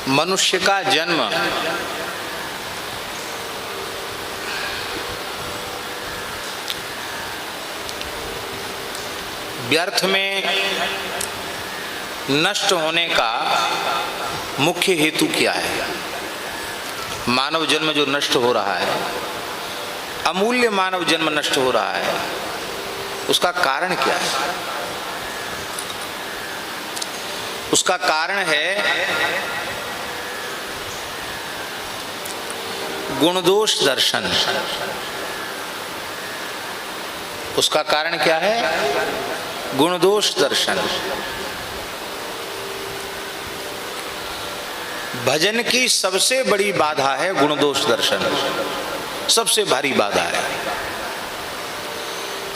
मनुष्य का जन्म व्यर्थ में नष्ट होने का मुख्य हेतु क्या है? मानव जन्म जो नष्ट हो रहा है, अमूल्य मानव जन्म नष्ट हो रहा है, उसका कारण क्या है? उसका कारण है गुणदोष दर्शन। उसका कारण क्या है? गुणदोष दर्शन। भजन की सबसे बड़ी बाधा है गुणदोष दर्शन, सबसे भारी बाधा है।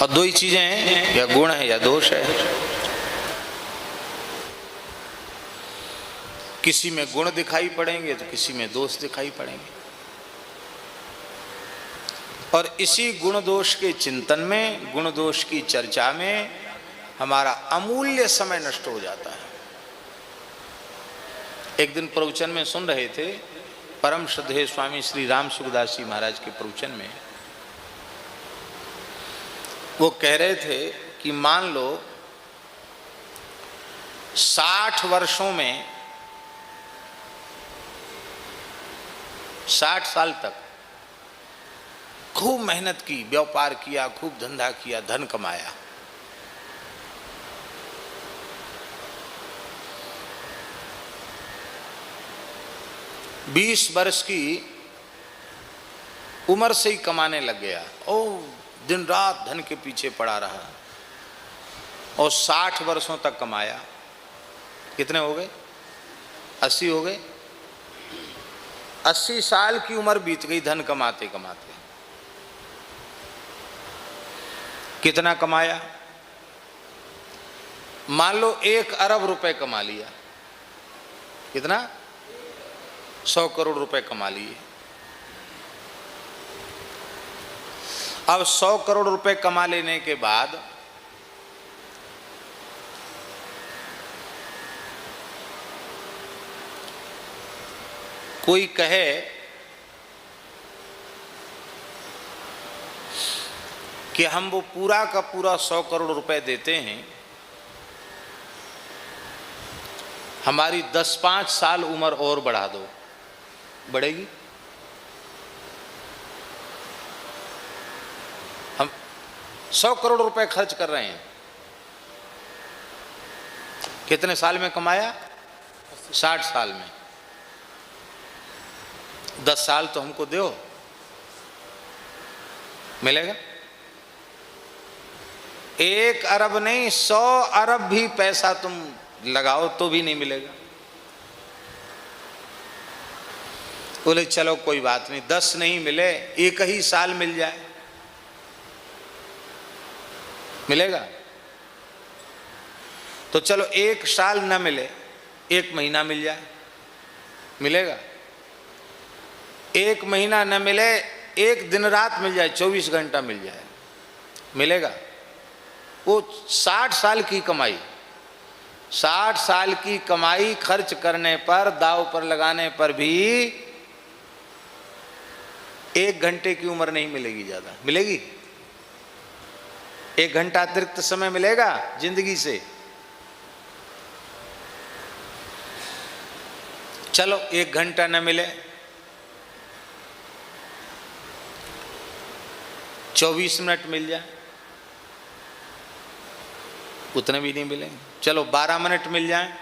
और दो ही चीजें हैं, या गुण है या दोष है। किसी में गुण दिखाई पड़ेंगे तो किसी में दोष दिखाई पड़ेंगे, और इसी गुण दोष के चिंतन में, गुण दोष की चर्चा में हमारा अमूल्य समय नष्ट हो जाता है। एक दिन प्रवचन में सुन रहे थे, परम श्रद्धेय स्वामी श्री राम सुखदास जी महाराज के प्रवचन में वो कह रहे थे कि मान लो 60 वर्षों में, 60 साल तक खूब मेहनत की, व्यापार किया, खूब धंधा किया, धन कमाया, बीस वर्ष की उम्र से ही कमाने लग गया, ओ दिन रात धन के पीछे पड़ा रहा, और 60 वर्षों तक कमाया। कितने हो गए? 80 हो गए। 80 साल की उम्र बीत गई धन कमाते कमाते। कितना कमाया? मान लो 1 अरब रुपए कमा लिया। कितना? 100 करोड़ रुपए कमा लिए। अब 100 करोड़ रुपए कमा लेने के बाद कोई कहे कि हम वो पूरा का पूरा 100 करोड़ रुपए देते हैं, हमारी 10-5 साल उम्र और बढ़ा दो। बढ़ेगी? हम 100 करोड़ रुपए खर्च कर रहे हैं, कितने साल में कमाया? 60 साल में। 10 साल तो हमको दो, मिलेगा? 1 अरब नहीं, 100 अरब भी पैसा तुम लगाओ तो भी नहीं मिलेगा। बोले चलो कोई बात नहीं, 10 नहीं मिले, 1 ही साल मिल जाए, मिलेगा? तो चलो 1 साल न मिले, 1 महीना मिल जाए, मिलेगा? 1 महीना न मिले, 1 दिन रात मिल जाए, 24 घंटा मिल जाए, मिलेगा? वो 60 साल की कमाई, 60 साल की कमाई खर्च करने पर, दाव पर लगाने पर भी 1 घंटे की उम्र नहीं मिलेगी। ज्यादा मिलेगी? 1 घंटा अतिरिक्त समय मिलेगा जिंदगी से। चलो 1 घंटा न मिले, 24 मिनट मिल जाए, उतने भी नहीं मिलेंगे। चलो 12 मिनट मिल जाए,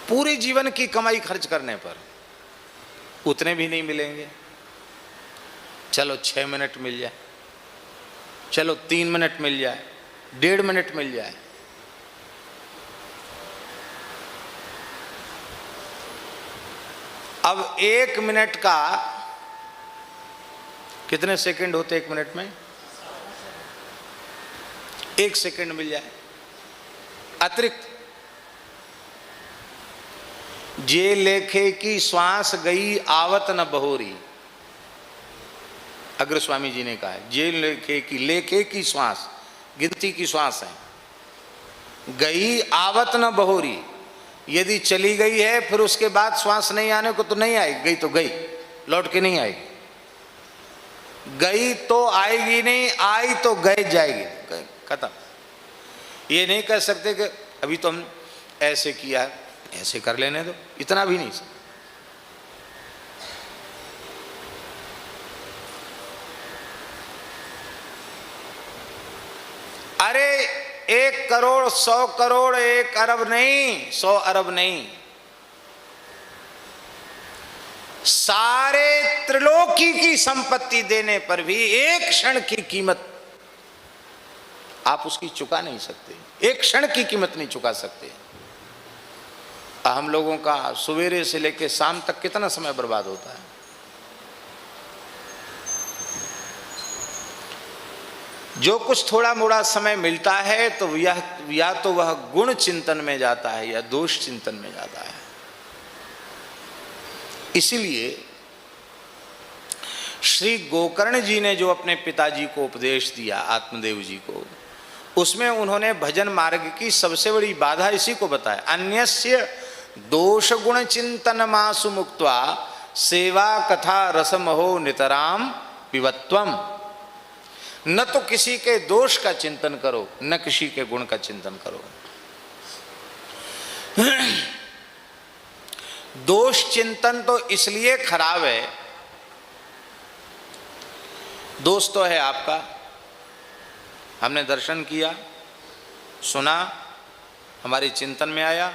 पूरे जीवन की कमाई खर्च करने पर उतने भी नहीं मिलेंगे। चलो 6 मिनट मिल जाए, चलो 3 मिनट मिल जाए, 1.5 मिनट मिल जाए, अब 1 मिनट का कितने सेकंड होते? 1 मिनट में 1 सेकंड मिल जाए अतिरिक्त। जे लेखे की श्वास गई आवत न बहोरी, अग्र स्वामी जी ने कहा है। जे लेखे की, लेखे की श्वास गिनती की श्वास है, गई आवत न बहोरी, यदि चली गई है फिर उसके बाद श्वास नहीं आने को तो नहीं आएगी, गई तो गई, लौट के नहीं आएगी। गई तो आएगी नहीं, आई तो गए जाएगी, खत्म। ये नहीं कह सकते कि अभी तो हम ऐसे किया है, ऐसे कर लेने दो, इतना भी नहीं। अरे 1 करोड़ 100 करोड़ 1 अरब नहीं, 100 अरब नहीं, सारे त्रिलोकी की संपत्ति देने पर भी एक क्षण की कीमत आप उसकी चुका नहीं सकते, एक क्षण की कीमत नहीं चुका सकते। हम लोगों का सवेरे से लेकर शाम तक कितना समय बर्बाद होता है। जो कुछ थोड़ा मोड़ा समय मिलता है तो या तो वह गुण चिंतन में जाता है या दोष चिंतन में जाता है। इसीलिए श्री गोकर्ण जी ने जो अपने पिताजी को उपदेश दिया, आत्मदेव जी को, उसमें उन्होंने भजन मार्ग की सबसे बड़ी बाधा इसी को बताया, अन्यस्य दोष गुण चिंतन मासु मुक्त्वा सेवा कथा रसमहो नितराम पिबत्वम। न तो किसी के दोष का चिंतन करो, न किसी के गुण का चिंतन करो। दोष चिंतन तो इसलिए खराब है, दोष तो है आपका, हमने दर्शन किया, सुना, हमारे चिंतन में आया,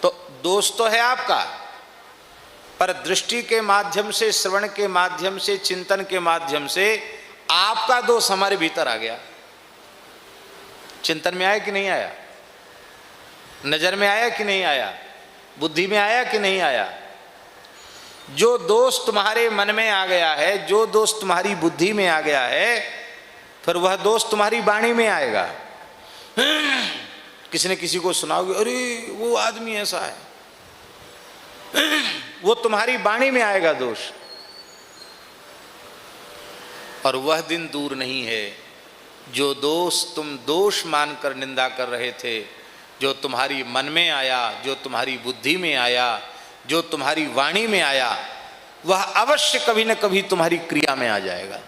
तो दोष तो है आपका, पर दृष्टि के माध्यम से, श्रवण के माध्यम से, चिंतन के माध्यम से आपका दोष हमारे भीतर आ गया। चिंतन में आया कि नहीं आया, नजर में आया कि नहीं आया, बुद्धि में आया कि नहीं आया। जो दोष तुम्हारे मन में आ गया है, जो दोष तुम्हारी बुद्धि में आ गया है, फिर वह दोष तुम्हारी वाणी में आएगा। किसी ने किसी को सुनाओगे, अरे वो आदमी ऐसा है, वो तुम्हारी वाणी में आएगा दोष। और वह दिन दूर नहीं है जो दोष तुम दोष मानकर निंदा कर रहे थे, जो तुम्हारी मन में आया, जो तुम्हारी बुद्धि में आया, जो तुम्हारी वाणी में आया, वह अवश्य कभी न कभी तुम्हारी क्रिया में आ जाएगा।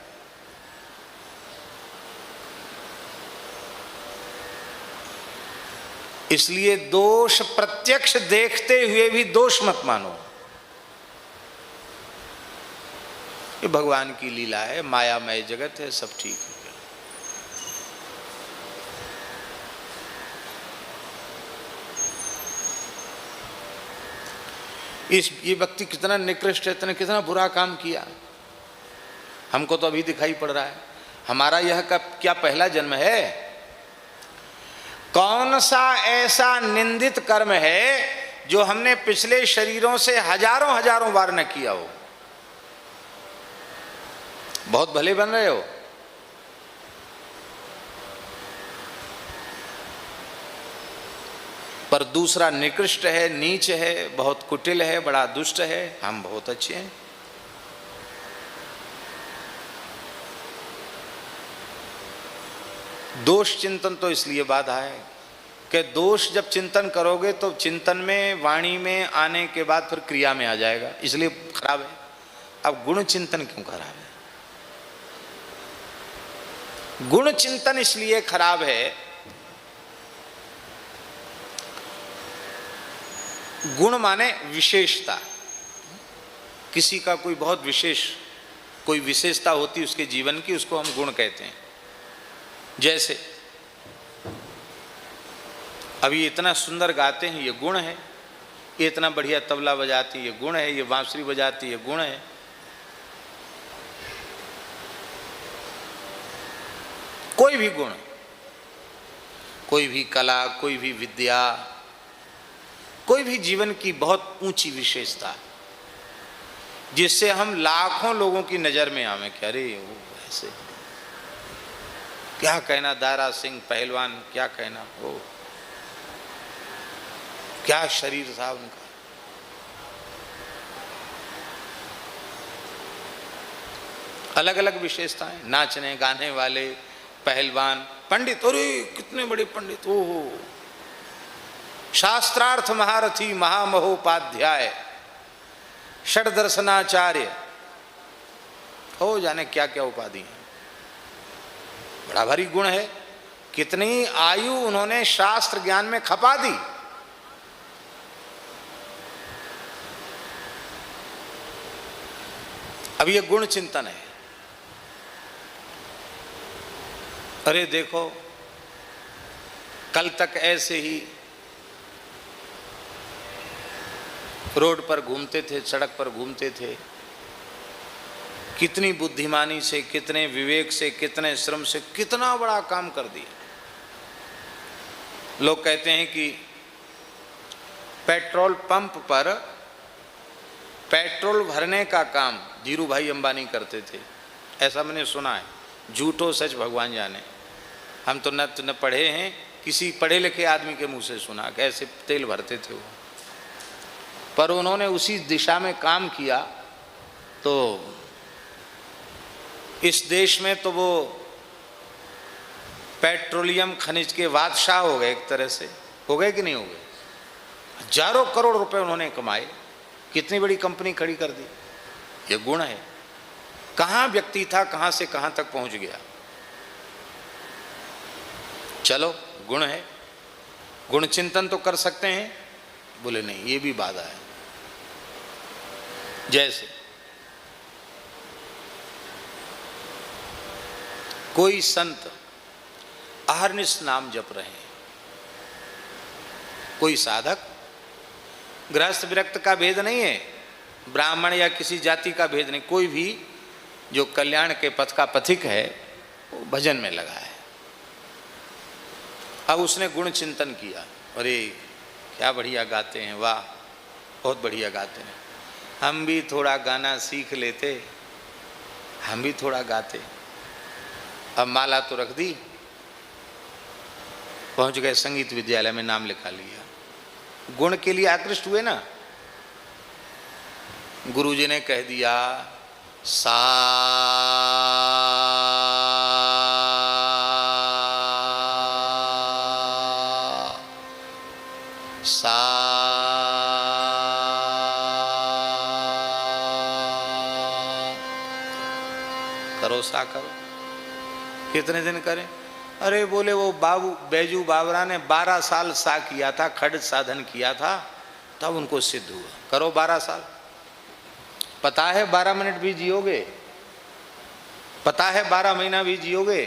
इसलिए दोष प्रत्यक्ष देखते हुए भी दोष मत मानो। ये भगवान की लीला है, मायामय जगत है, सब ठीक है। ये व्यक्ति कितना निकृष्ट है, इतना कितना बुरा काम किया, हमको तो अभी दिखाई पड़ रहा है। हमारा यह क्या पहला जन्म है? कौन सा ऐसा निंदित कर्म है जो हमने पिछले शरीरों से हजारों हजारों बार न किया हो? बहुत भले बन रहे हो, पर दूसरा निकृष्ट है, नीच है, बहुत कुटिल है, बड़ा दुष्ट है, हम बहुत अच्छे हैं। दोष चिंतन तो इसलिए बाधा है कि दोष जब चिंतन करोगे तो चिंतन में, वाणी में आने के बाद फिर क्रिया में आ जाएगा, इसलिए खराब है। अब गुण चिंतन क्यों खराब है? गुण चिंतन इसलिए खराब है, गुण माने विशेषता, किसी का कोई बहुत विशेष कोई विशेषता होती उसके जीवन की, उसको हम गुण कहते हैं। जैसे अभी इतना सुंदर गाते हैं, ये गुण है। ये इतना बढ़िया तबला बजाती है, ये गुण है। ये बांसुरी बजाती है, गुण है। कोई भी गुण, कोई भी कला, कोई भी विद्या, कोई भी जीवन की बहुत ऊंची विशेषता जिससे हम लाखों लोगों की नजर में आवे कि अरे वो ऐसे, क्या कहना दारा सिंह पहलवान, क्या कहना वो, क्या शरीर था उनका। अलग अलग विशेषताएं, नाचने गाने वाले, पहलवान, पंडित, अरे कितने बड़े पंडित, ओहो, शास्त्रार्थ महारथी महामहोपाध्याय षड्दर्शनाचार्य, हो जाने क्या क्या उपाधि है। बड़ा भारी गुण है। कितनी आयु उन्होंने शास्त्र ज्ञान में खपा दी। अब ये गुण चिंतन है। अरे देखो, कल तक ऐसे ही रोड पर घूमते थे, सड़क पर घूमते थे, कितनी बुद्धिमानी से, कितने विवेक से, कितने श्रम से कितना बड़ा काम कर दिया। लोग कहते हैं कि पेट्रोल पंप पर पेट्रोल भरने का काम धीरू भाई अंबानी करते थे, ऐसा मैंने सुना है। झूठो सच भगवान जाने। हम तो न पढ़े हैं, किसी पढ़े लिखे आदमी के मुंह से सुना कि ऐसे तेल भरते थे वो। पर उन्होंने उसी दिशा में काम किया तो इस देश में तो वो पेट्रोलियम खनिज के बादशाह हो गए, एक तरह से हो गए कि नहीं हो गए। हजारों करोड़ रुपए उन्होंने कमाए, कितनी बड़ी कंपनी खड़ी कर दी। ये गुण है। कहाँ व्यक्ति था, कहाँ से कहाँ तक पहुँच गया। चलो, गुण है, गुण चिंतन तो कर सकते हैं। बोले नहीं, ये भी बाधा है। जैसे कोई संत अहर्निश नाम जप रहे हैं, कोई साधक, गृहस्थ विरक्त का भेद नहीं है, ब्राह्मण या किसी जाति का भेद नहीं, कोई भी जो कल्याण के पथ का पथिक है वो भजन में लगा है। अब उसने गुण चिंतन किया, अरे क्या बढ़िया गाते हैं, वाह बहुत बढ़िया गाते हैं, हम भी थोड़ा गाना सीख लेते, हम भी थोड़ा गाते। अब माला तो रख दी, पहुंच गए संगीत विद्यालय में, नाम लिखा लिया। गुण के लिए आकृष्ट हुए ना। गुरुजी ने कह दिया सा सा, करो सा करो। कितने दिन करें? अरे बोले वो बाबू बैजू बाबरा ने 12 साल सा किया था, खड़ साधन किया था, तब उनको सिद्ध हुआ। करो 12 साल। पता है 12 मिनट भी जियोगे? पता है 12 महीना भी जियोगे?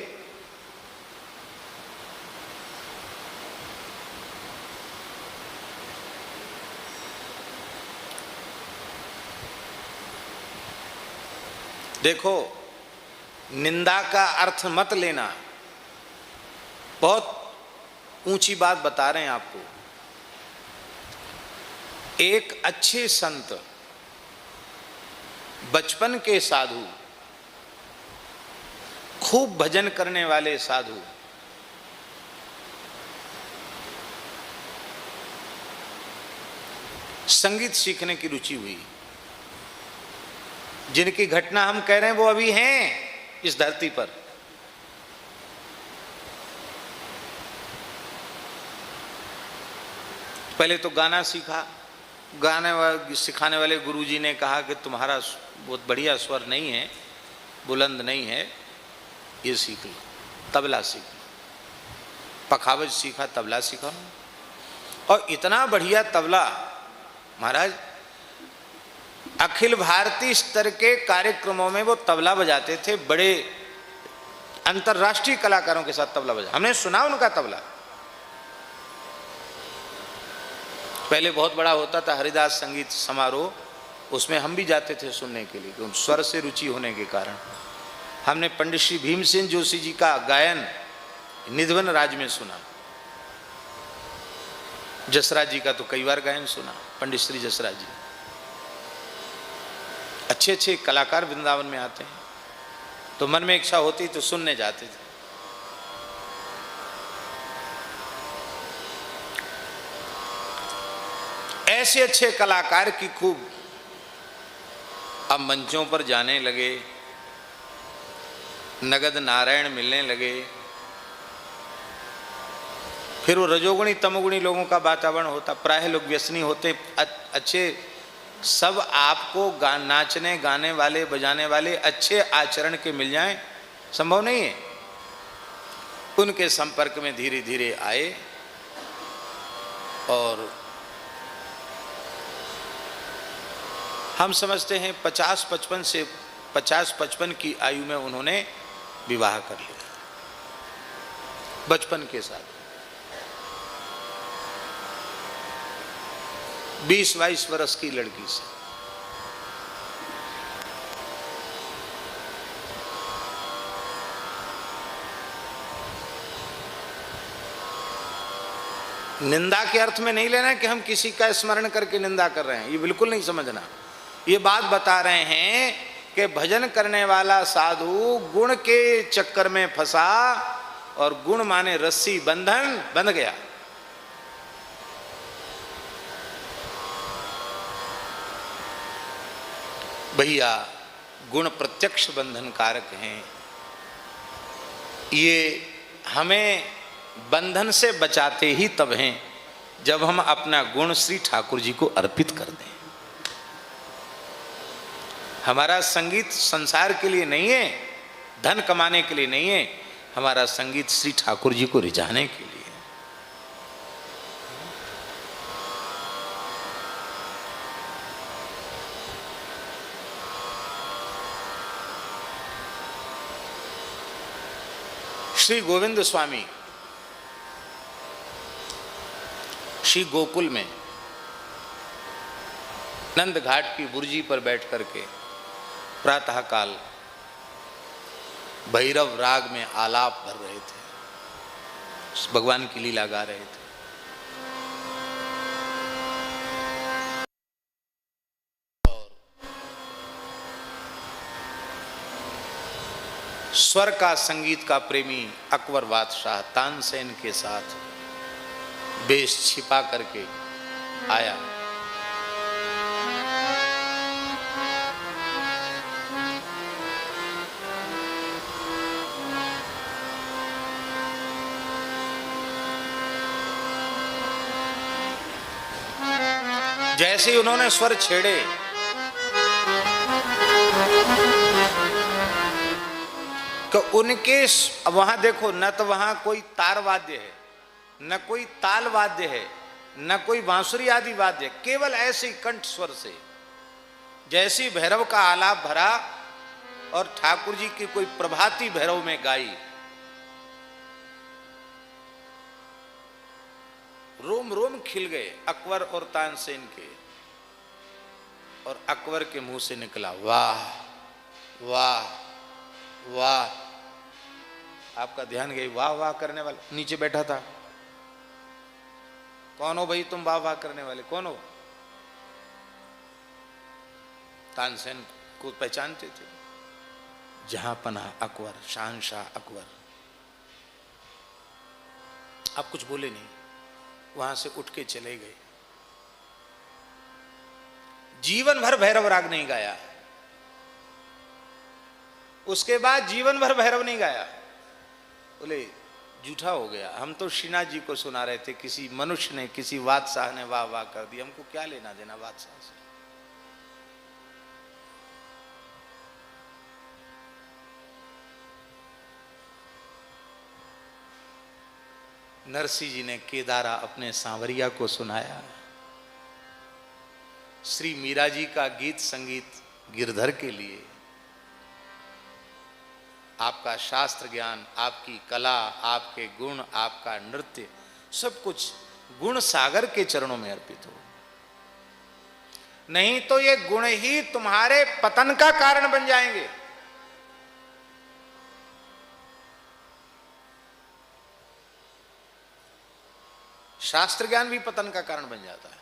देखो, निंदा का अर्थ मत लेना। बहुत ऊंची बात बता रहे हैं आपको। एक अच्छे संत, बचपन के साधु, खूब भजन करने वाले साधु, संगीत सीखने की रुचि हुई, जिनकी घटना हम कह रहे हैं वो अभी हैं इस धरती पर। पहले तो गाना सीखा। गाने सिखाने वाले गुरुजी ने कहा कि तुम्हारा बहुत बढ़िया स्वर नहीं है, बुलंद नहीं है, ये सीख लो, तबला सीख लो। पखावज सीखा, तबला सीखा, और इतना बढ़िया तबला महाराज, अखिल भारतीय स्तर के कार्यक्रमों में वो तबला बजाते थे। बड़े अंतर्राष्ट्रीय कलाकारों के साथ तबला बजा, हमने सुना उनका तबला। पहले बहुत बड़ा होता था हरिदास संगीत समारोह, उसमें हम भी जाते थे सुनने के लिए, क्योंकि स्वर से रुचि होने के कारण। हमने पंडित श्री भीमसेन जोशी जी का गायन निधवन राज में सुना। जसराज जी का तो कई बार गायन सुना, पंडित श्री जसराज जी। अच्छे अच्छे कलाकार वृंदावन में आते हैं, तो मन में इच्छा होती तो सुनने जाते थे। ऐसे अच्छे कलाकार की खूब अब मंचों पर जाने लगे, नगद नारायण मिलने लगे, फिर वो रजोगुणी तमोगुणी लोगों का वातावरण होता, प्राय लोग व्यसनी होते, अच्छे सब आपको नाचने गाने वाले बजाने वाले अच्छे आचरण के मिल जाएं, संभव नहीं है। उनके संपर्क में धीरे धीरे आए और हम समझते हैं 50-55 की आयु में उन्होंने विवाह कर लिया, बचपन के साथ 20-22 वर्ष की लड़की से। निंदा के अर्थ में नहीं लेना कि हम किसी का स्मरण करके निंदा कर रहे हैं, ये बिल्कुल नहीं समझना। ये बात बता रहे हैं कि भजन करने वाला साधु गुण के चक्कर में फंसा और गुण माने रस्सी, बंधन बंध गया। भैया गुण प्रत्यक्ष बंधन कारक हैं, ये हमें बंधन से बचाते ही तब हैं जब हम अपना गुण श्री ठाकुर जी को अर्पित कर दें। हमारा संगीत संसार के लिए नहीं है, धन कमाने के लिए नहीं है, हमारा संगीत श्री ठाकुर जी को रिझाने के लिए। श्री गोविंद स्वामी श्री गोकुल में नंद घाट की बुर्जी पर बैठ करके प्रातःकाल भैरव राग में आलाप भर रहे थे, भगवान की लीला गा रहे थे। स्वर का संगीत का प्रेमी अकबर बादशाह तानसेन के साथ बेश छिपा करके आया। जैसे ही उन्होंने स्वर छेड़े तो उनके वहां देखो, न तो वहां कोई तार वाद्य है, न कोई ताल वाद्य है, न कोई बांसुरी आदि वाद्य, केवल ऐसे ही कंठ स्वर से जैसी भैरव का आलाप भरा और ठाकुर जी की कोई प्रभाती भैरव में गाई, रोम रोम खिल गए अकबर और तानसेन के। और अकबर के मुंह से निकला वाह वाह वाह। आपका ध्यान गई वाह वाह करने वाला नीचे बैठा था। कौन हो भाई तुम वाह वाह करने वाले, कौन हो? तानसेन को पहचानते थे, जहां पनाह अकबर, शहंशाह अकबर। आप कुछ बोले नहीं, वहां से उठ के चले गए। जीवन भर भैरव राग नहीं गाया, उसके बाद जीवन भर भैरव नहीं गाया। बोले झूठा हो गया, हम तो श्रीनाथ जी को सुना रहे थे, किसी मनुष्य ने, किसी बादशाह ने वाह वाह कर दी, हमको क्या लेना देना बादशाह से। नरसिंह जी ने केदारा अपने सांवरिया को सुनाया। श्री मीरा जी का गीत संगीत गिरधर के लिए। आपका शास्त्र ज्ञान, आपकी कला, आपके गुण, आपका नृत्य, सब कुछ गुण सागर के चरणों में अर्पित हो। नहीं तो ये गुण ही तुम्हारे पतन का कारण बन जाएंगे। शास्त्र ज्ञान भी पतन का कारण बन जाता है।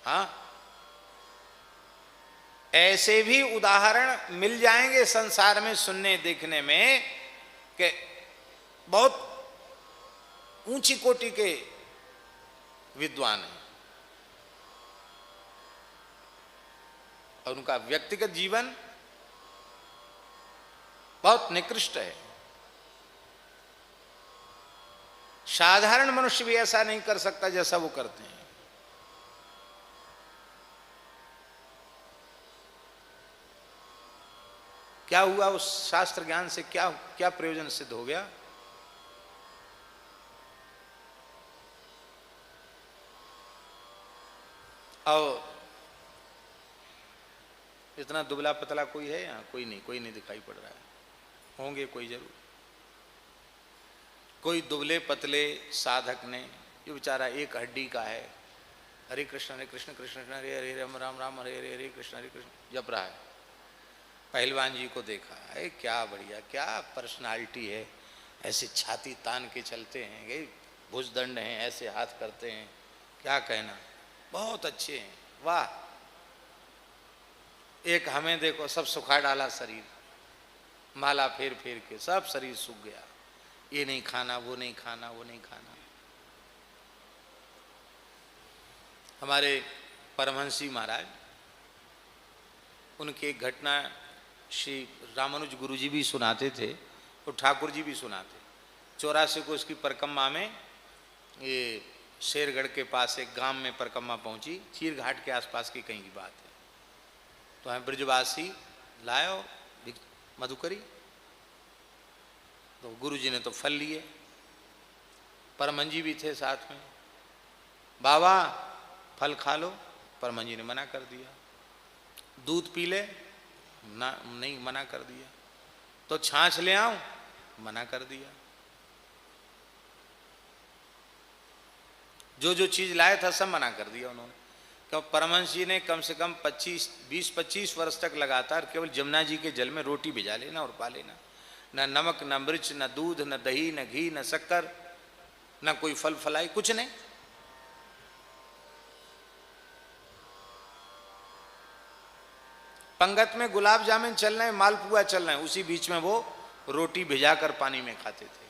हाँ, ऐसे भी उदाहरण मिल जाएंगे संसार में सुनने देखने में कि बहुत ऊंची कोटि के विद्वान हैं और उनका व्यक्तिगत जीवन बहुत निकृष्ट है। साधारण मनुष्य भी ऐसा नहीं कर सकता जैसा वो करते हैं। क्या हुआ उस शास्त्र ज्ञान से? क्या क्या प्रयोजन सिद्ध हो गया? और इतना दुबला पतला कोई है यहाँ? कोई नहीं दिखाई पड़ रहा है। होंगे कोई जरूर, कोई दुबले पतले साधक ने, ये बेचारा एक हड्डी का है, हरे कृष्ण कृष्ण कृष्ण हरे हरे राम राम राम हरे हरे हरे कृष्ण जप रहा है। पहलवान जी को देखा, अरे क्या बढ़िया, क्या पर्सनालिटी है, ऐसे छाती तान के चलते हैं, ये भुजदंड हैं, ऐसे हाथ करते हैं, क्या कहना, बहुत अच्छे हैं, वाह। एक हमें देखो, सब सुखा डाला शरीर, माला फेर फेर के सब शरीर सूख गया, ये नहीं खाना, वो नहीं खाना, वो नहीं खाना। हमारे परमहंसी महाराज, उनकी एक घटना श्री रामानुज गुरु जी भी सुनाते थे और ठाकुर जी भी सुनाते। 84 को इसकी परिक्रमा में, ये शेरगढ़ के पास एक गांव में परिक्रमा पहुंची, चीर घाट के आसपास की कहीं की बात है। तो हमें ब्रजवासी लायो मधुकरी, तो गुरु जी ने तो फल लिए, परमहंस भी थे साथ में, बाबा फल खा लो, परमहंस जी ने मना कर दिया। दूध पी ले ना, नहीं, मना कर दिया। तो छाछ ले आऊं, मना कर दिया। जो जो चीज लाया था सब मना कर दिया उन्होंने। क्यों? परमहंस जी ने कम से कम 20-25 वर्ष तक लगातार केवल जमुना जी के जल में रोटी भिजा लेना और पा लेना, न नमक, न मिर्च, न दूध, न दही, न घी, न शक्कर, न कोई फल फलाई, कुछ नहीं। पंगत में गुलाब जामुन चल रहे हैं, मालपुआ चल रहे हैं, उसी बीच में वो रोटी भिजाकर पानी में खाते थे।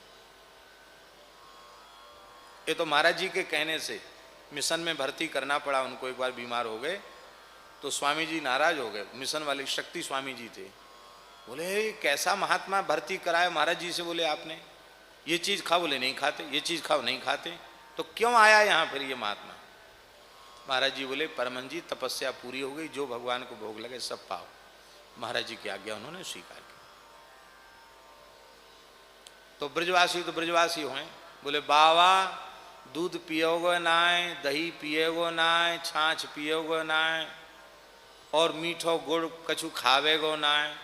ये तो महाराज जी के कहने से मिशन में भर्ती करना पड़ा उनको। एक बार बीमार हो गए तो स्वामी जी नाराज हो गए। मिशन वाले शक्ति स्वामी जी थे, बोले कैसा महात्मा भर्ती कराया? महाराज जी से बोले आपने ये चीज़ खाओ, बोले नहीं खाते, ये चीज़ खाओ, नहीं खाते, तो क्यों आया यहाँ फिर ये महात्मा? महाराज जी बोले परमहंस जी तपस्या पूरी हो गई, जो भगवान को भोग लगे सब पाओ। महाराज जी की आज्ञा उन्होंने स्वीकार की। तो ब्रजवासी हुए, बोले बाबा दूध पियोगे नाय, दही पियोगे नाय, छाछ पियोगे नाय, और मीठो गुड़ कछु खावेगो नाय।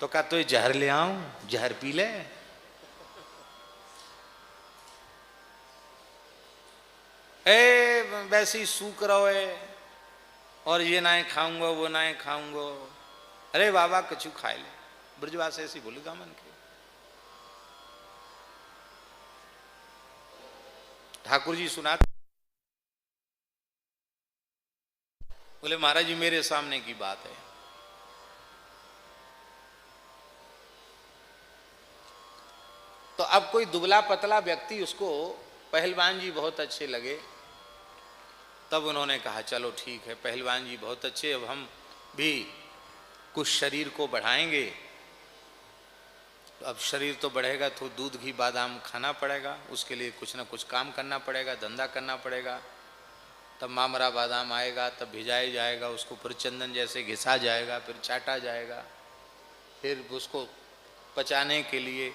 तो कहा तो जहर ले आऊं, जहर पी ले। वैसे ही सूख रहो है, और ये ना खाऊंगा, वो ना खाऊंगा। अरे बाबा कछु खाए ले। ब्रजवासी ऐसी बोले दामन के। ठाकुर जी सुनाते, बोले महाराज जी मेरे सामने की बात है। तो अब कोई दुबला पतला व्यक्ति, उसको पहलवान जी बहुत अच्छे लगे। तब उन्होंने कहा चलो ठीक है पहलवान जी बहुत अच्छे, अब हम भी कुछ शरीर को बढ़ाएंगे। तो अब शरीर तो बढ़ेगा तो दूध घी बादाम खाना पड़ेगा, उसके लिए कुछ ना कुछ काम करना पड़ेगा, धंधा करना पड़ेगा। तब मामरा बादाम आएगा, तब भिजाया जाएगा, उसको फिर चंदन जैसे घिसा जाएगा, फिर चाटा जाएगा, फिर उसको पचाने के लिए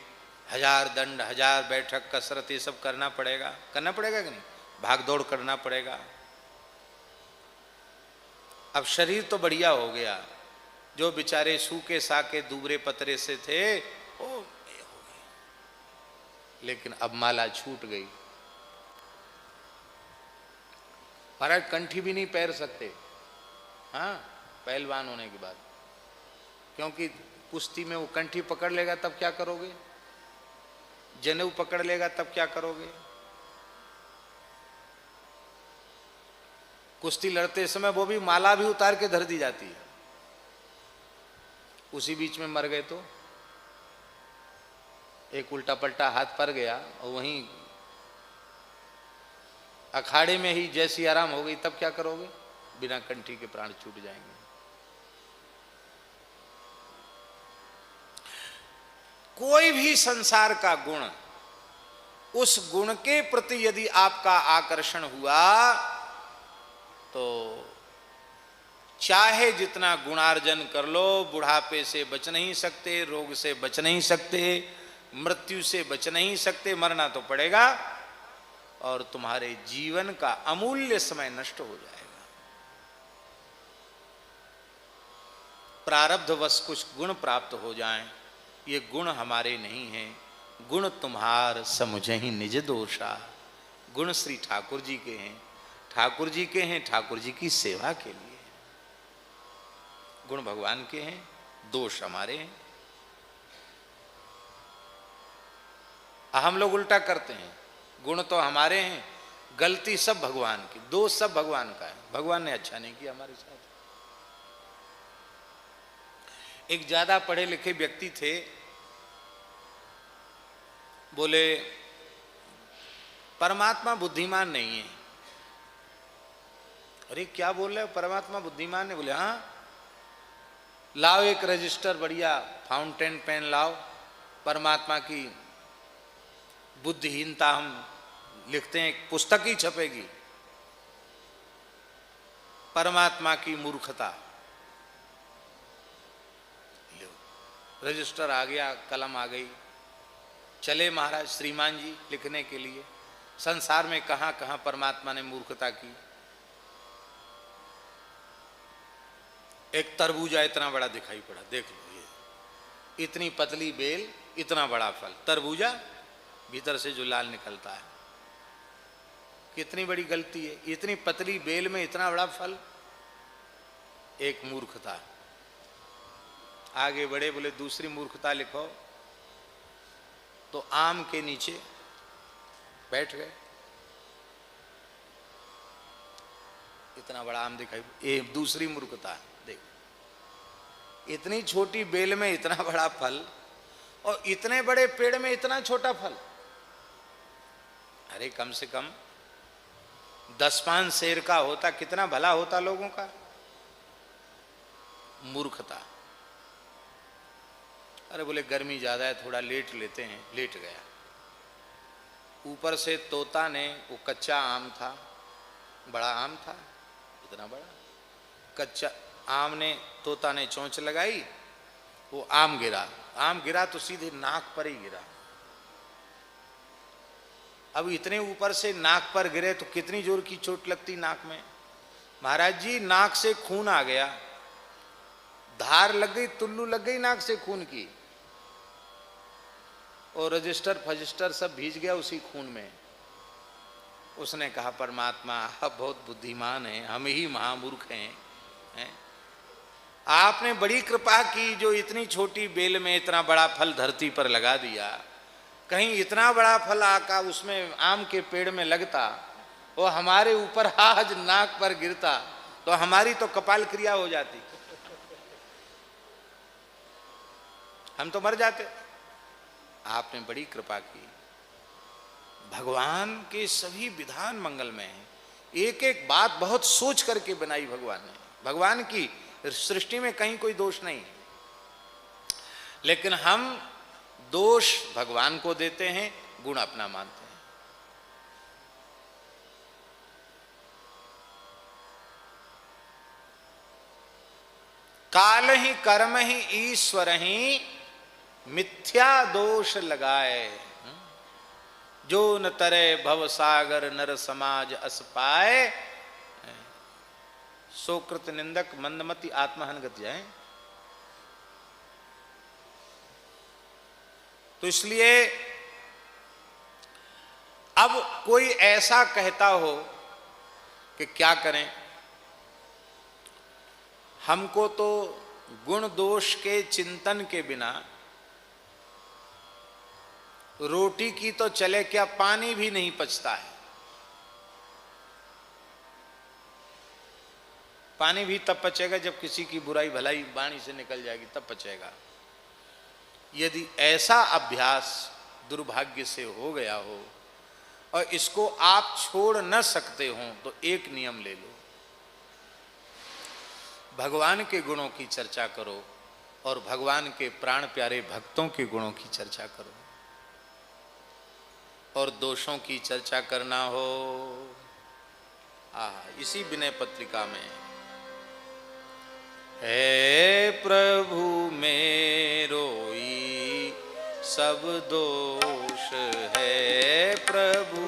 1000 दंड, 1000 बैठक, कसरत, ये सब करना पड़ेगा कि नहीं? भाग दौड़ करना पड़ेगा। अब शरीर तो बढ़िया हो गया, जो बेचारे सूखे साके दूबरे पतरे से थे वो हो गए, लेकिन अब माला छूट गई। महाराज कंठी भी नहीं पैर सकते, हाँ, पहलवान होने के बाद, क्योंकि कुश्ती में वो कंठी पकड़ लेगा तब क्या करोगे, जनेऊ पकड़ लेगा तब क्या करोगे। कुश्ती लड़ते समय वो भी माला भी उतार के धर दी जाती है, उसी बीच में मर गए तो एक उल्टा पलटा हाथ पर गया और वहीं अखाड़े में ही जैसी आराम हो गई, तब क्या करोगे? बिना कंठी के प्राण छूट जाएंगे। कोई भी संसार का गुण उस गुण के प्रति यदि आपका आकर्षण हुआ तो चाहे जितना गुणार्जन कर लो, बुढ़ापे से बच नहीं सकते, रोग से बच नहीं सकते, मृत्यु से बच नहीं सकते, मरना तो पड़ेगा और तुम्हारे जीवन का अमूल्य समय नष्ट हो जाएगा। प्रारब्धवश कुछ गुण प्राप्त हो जाएं, ये गुण हमारे नहीं हैं, गुण तुम्हार समुझे ही निज दोषा। गुण श्री ठाकुर जी के हैं, ठाकुर जी के हैं, ठाकुर जी की सेवा के लिए। गुण भगवान के हैं, दोष हमारे हैं। हम लोग उल्टा करते हैं, गुण तो हमारे हैं, गलती सब भगवान की, दोष सब भगवान का है, भगवान ने अच्छा नहीं किया हमारे साथ। एक ज्यादा पढ़े लिखे व्यक्ति थे, बोले परमात्मा बुद्धिमान नहीं है। अरे क्या बोल रहे हो, परमात्मा बुद्धिमान है? बोले हाँ, लाओ एक रजिस्टर बढ़िया फाउंटेन पेन लाओ, परमात्मा की बुद्धिहीनता हम लिखते हैं, एक पुस्तक ही छपेगी, परमात्मा की मूर्खता। रजिस्टर आ गया, कलम आ गई, चले महाराज श्रीमान जी लिखने के लिए, संसार में कहां कहां परमात्मा ने मूर्खता की। एक तरबूजा इतना बड़ा दिखाई पड़ा, देख लो, ये इतनी पतली बेल, इतना बड़ा फल, तरबूजा भीतर से जो लाल निकलता है, कितनी बड़ी गलती है, इतनी पतली बेल में इतना बड़ा फल। एक मूर्खता। आगे बढ़े, बोले दूसरी मूर्खता लिखो, तो आम के नीचे बैठ गए, इतना बड़ा आम दिखाई, ये दूसरी मूर्खता। देख, इतनी छोटी बेल में इतना बड़ा फल और इतने बड़े पेड़ में इतना छोटा फल। अरे कम से कम 10-5 शेर का होता, कितना भला होता लोगों का। मूर्खता। अरे बोले गर्मी ज्यादा है, थोड़ा लेट लेते हैं, लेट गया। ऊपर से तोता ने, वो कच्चा आम था, बड़ा आम था, इतना बड़ा कच्चा आम ने, तोता ने चोंच लगाई, वो आम गिरा। आम गिरा तो सीधे नाक पर ही गिरा। अब इतने ऊपर से नाक पर गिरे तो कितनी जोर की चोट लगती नाक में। महाराज जी नाक से खून आ गया, धार लग गई, तुल्लू लग गई नाक से खून की, और रजिस्टर फजिस्टर सब भीज गया उसी खून में। उसने कहा परमात्मा आप बहुत बुद्धिमान हैं, हम ही महामूर्ख हैं। आपने बड़ी कृपा की, जो इतनी छोटी बेल में इतना बड़ा फल धरती पर लगा दिया। कहीं इतना बड़ा फल आका उसमें आम के पेड़ में लगता, वो हमारे ऊपर आज नाक पर गिरता, तो हमारी तो कपाल क्रिया हो जाती, हम तो मर जाते। आपने बड़ी कृपा की। भगवान के सभी विधान मंगलमय हैं, एक एक बात बहुत सोच करके बनाई भगवान ने। भगवान की सृष्टि में कहीं कोई दोष नहीं है, लेकिन हम दोष भगवान को देते हैं, गुण अपना मानते हैं। काल ही कर्म ही ईश्वर ही मिथ्या दोष लगाए, जो न तरे भव सागर नर समाज अस पाए, सोकृत निंदक मंदमति आत्महन गत जाए। तो इसलिए अब कोई ऐसा कहता हो कि क्या करें, हमको तो गुण दोष के चिंतन के बिना रोटी की तो चले क्या, पानी भी नहीं पचता है। पानी भी तब पचेगा जब किसी की बुराई भलाई वाणी से निकल जाएगी, तब पचेगा। यदि ऐसा अभ्यास दुर्भाग्य से हो गया हो और इसको आप छोड़ न सकते हो, तो एक नियम ले लो, भगवान के गुणों की चर्चा करो और भगवान के प्राण प्यारे भक्तों के गुणों की चर्चा करो। और दोषों की चर्चा करना हो, इसी विनय पत्रिका में हे प्रभु मेरो ही सब दोष है, प्रभु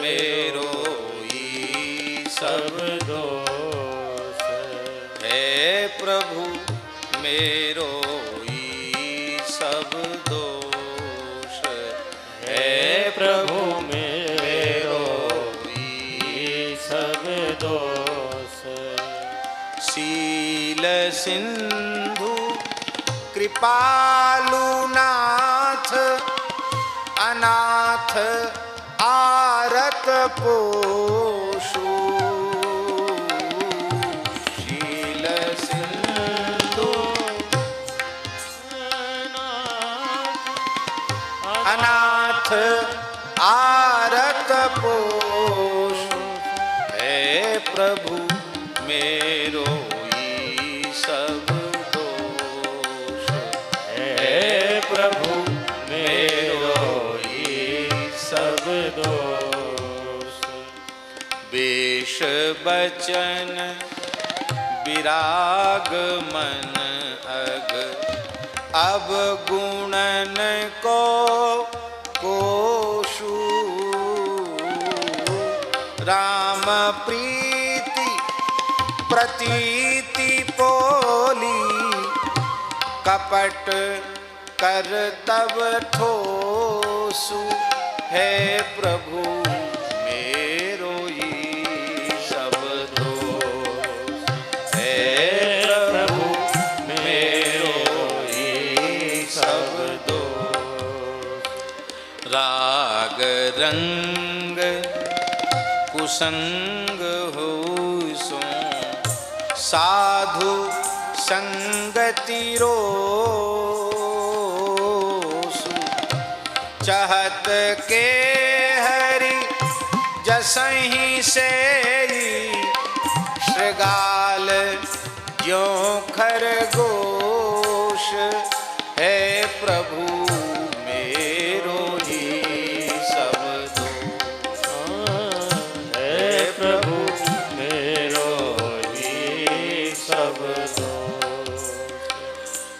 मेरो ही सब दोष है, प्रभु मेरो ही सब दोष है, प्रभु मेरो ही सब दोष। शील सिंधु कृपालु नाथ, अनाथ आरत पोषु। शील सिंधु अनाथ आरत पोषु है, प्रभु मेरो ही सब दोष है, प्रभु मेरो ही सब दोष। वेश बचन विराग मन अग, अब गुणन को कोशु। राम प्रीति प्रतीति पोली, कपट कर तब ठोसु है, प्रभु मेरो ही सब दोष है, प्रभु मेरो ही सब दोष। राग रंग कुसंग हो सो, साधु संगति रोसु। चाहत के हरि जसहि से, श्रृगाल ज्यों खरगोश है, प्रभु मेरो ही सब दोष है, प्रभु मेरो ही सब दोष।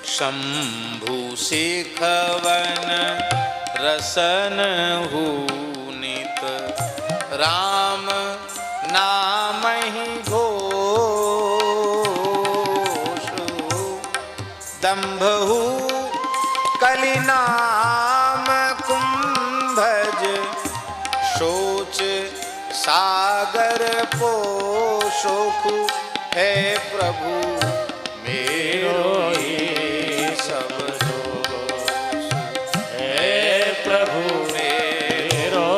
शंभु शिखवन रसन हुनित, राम नाम ही घोष। दंभहु कलि नाम कुंभज, शोच सागर पोषोखु है, प्रभु मेरो ही सब दोष है, प्रभु मेरो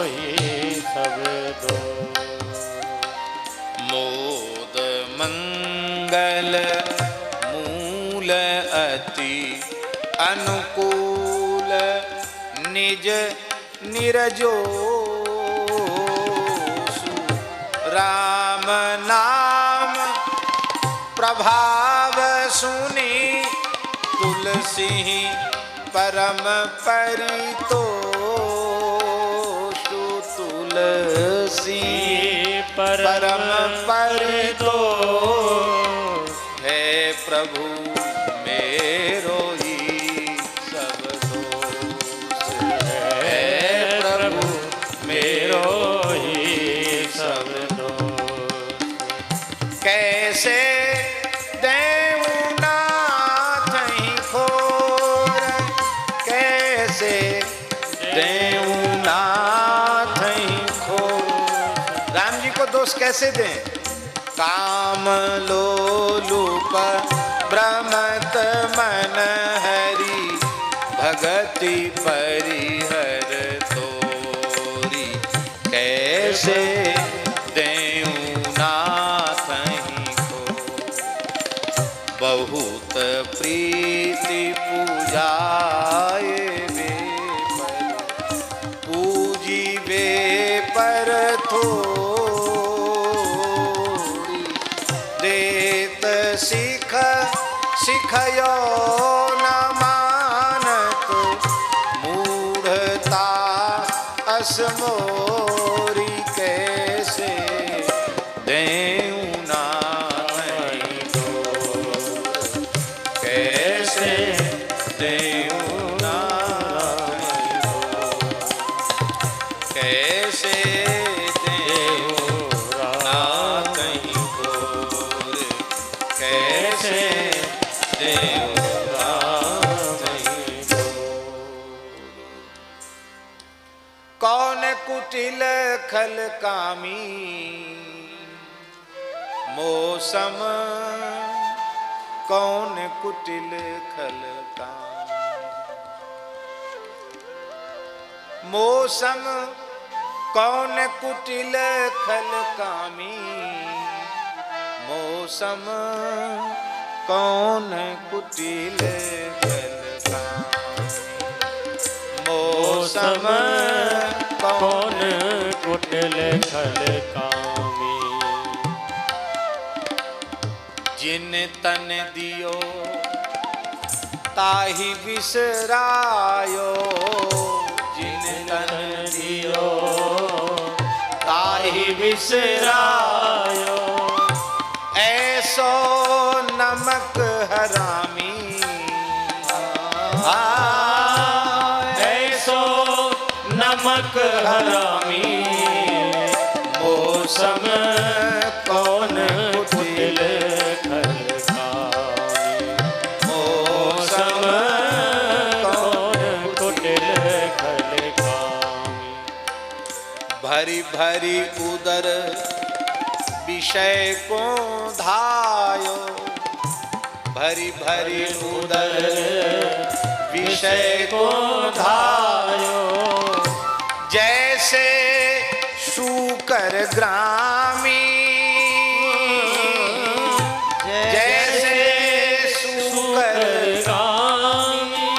ही सब दोष। मोद मंगल मूल अति अनुकूल, निज निरजोसु। राम नाम प्रभाव सुनी, तुलसी परम परितोषु। तुलसी परम परितोष है, प्रभु मेरो ही सब दोष है, प्रभु मेरो ही सब दोष। कैसे देऊं नाथ ही खोर, कैसे देऊं नाथ ही खोर। राम जी को दोष कैसे दें? काम लोलुप भ्रमत मन हरि, भगति परिहर तोरी। कैसे देऊं नाथ ही को, बहुत प्रीति पूजाए वे पर, पूजी वे पर थोरी। देत सिख सिखयो न मानत, मूढ़ता मोरी कैसे देऊं नाई डोर, कैसे देऊं नाई डोर, कैसे देऊं नाई डोर, कैसे देऊं कौन कुटिल खल कामी मौसम, कौन कुटिल खल कामी मौसम, कौन कुटिल खल कामी मौसम, कौन कुटिल खल कामी मौसम, कौन कुटिल खल कामी। जिन तन दियो ताहि बिसरायो, जिन तन दियो ताहि बिसरायो, ऐसो नमक हरामी, ऐसो नमक हरामी, मौसम कौन कुटिल खल कामी। मौसम कौन कुटिल खल कामी। भरी भरी उदर विषय को धायो, भरी भरी उदर विषय को धायो, जैसे शूकर ग्रामी, जैसे शूकर ग्रामी।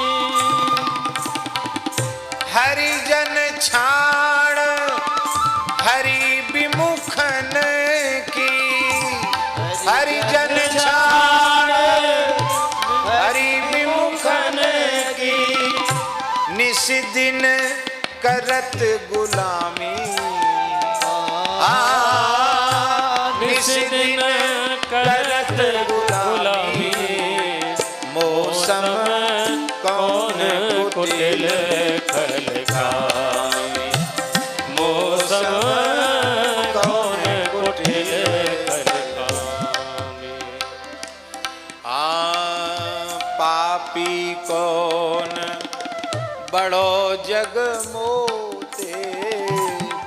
हरिजन छाण हरि विमुखन की, हरिजन छाण हरि विमुखन की, निस दिन करत गुलामी, निस दिन करत गुलामी, मौसम कौन कुटिल खल कामी। मौसम कौन कुटिल खल कामी। पापी कौन बड़ो जग मोते,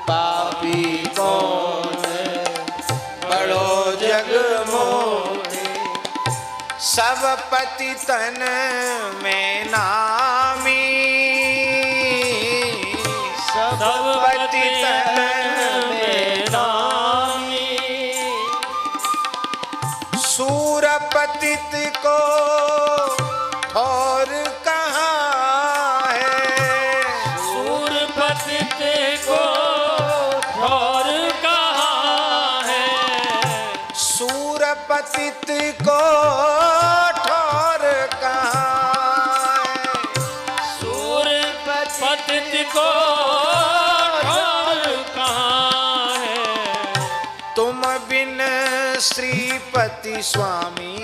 पापी कौन बड़ो जग मोते, सब पतितन में नामी, सब पतितन में नामी। सूर पतित को ठौर कहाँ है, सूर पतित को ठौर कहाँ है। सूर पतित को ठौर कहाँ है, सूर पतित को ठौर कहाँ है। तुम बिन श्रीपति स्वामी,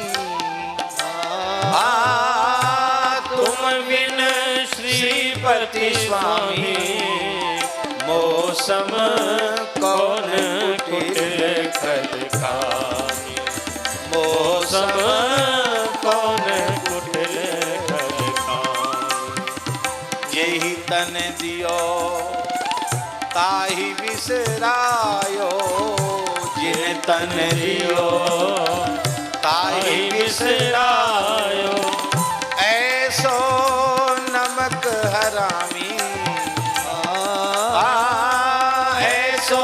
तुम बिन श्रीपति स्वामी, मौसम कौन कुटिल खल कामी। मौसम कौन कुटिल खल कामी। यही तन दियो ताहि बिसरायो, जिन तन दियो ताहि बिसरायो, ऐसो नमक हरामी, ऐसो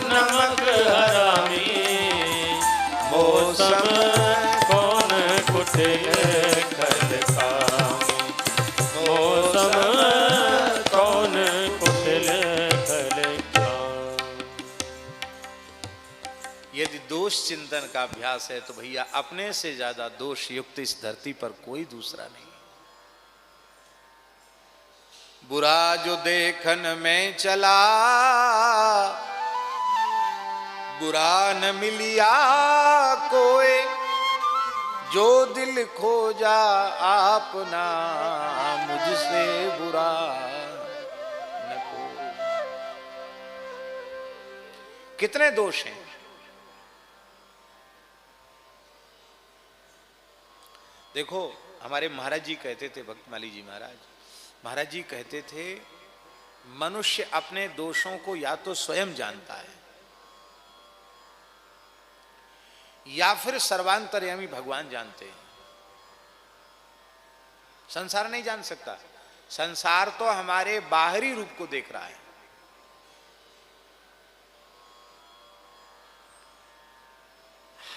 नमक हरामी, मौसम कौन कुटिल खल कामी। मौसम कौन कुटिल खल कामी। यदि दोष चिंतन का अभ्यास है तो भैया अपने से ज्यादा दोष युक्त इस धरती पर कोई दूसरा नहीं। बुरा जो देखन में चला, बुरा न मिलिया कोई, जो दिल खोजा आपना, मुझसे बुरा न कोई। कितने दोष हैं। देखो हमारे महाराज जी कहते थे, भक्तमाली जी महाराज जी कहते थे, मनुष्य अपने दोषों को या तो स्वयं जानता है या फिर सर्वांतर्यामी भगवान जानते हैं। संसार नहीं जान सकता। संसार तो हमारे बाहरी रूप को देख रहा है।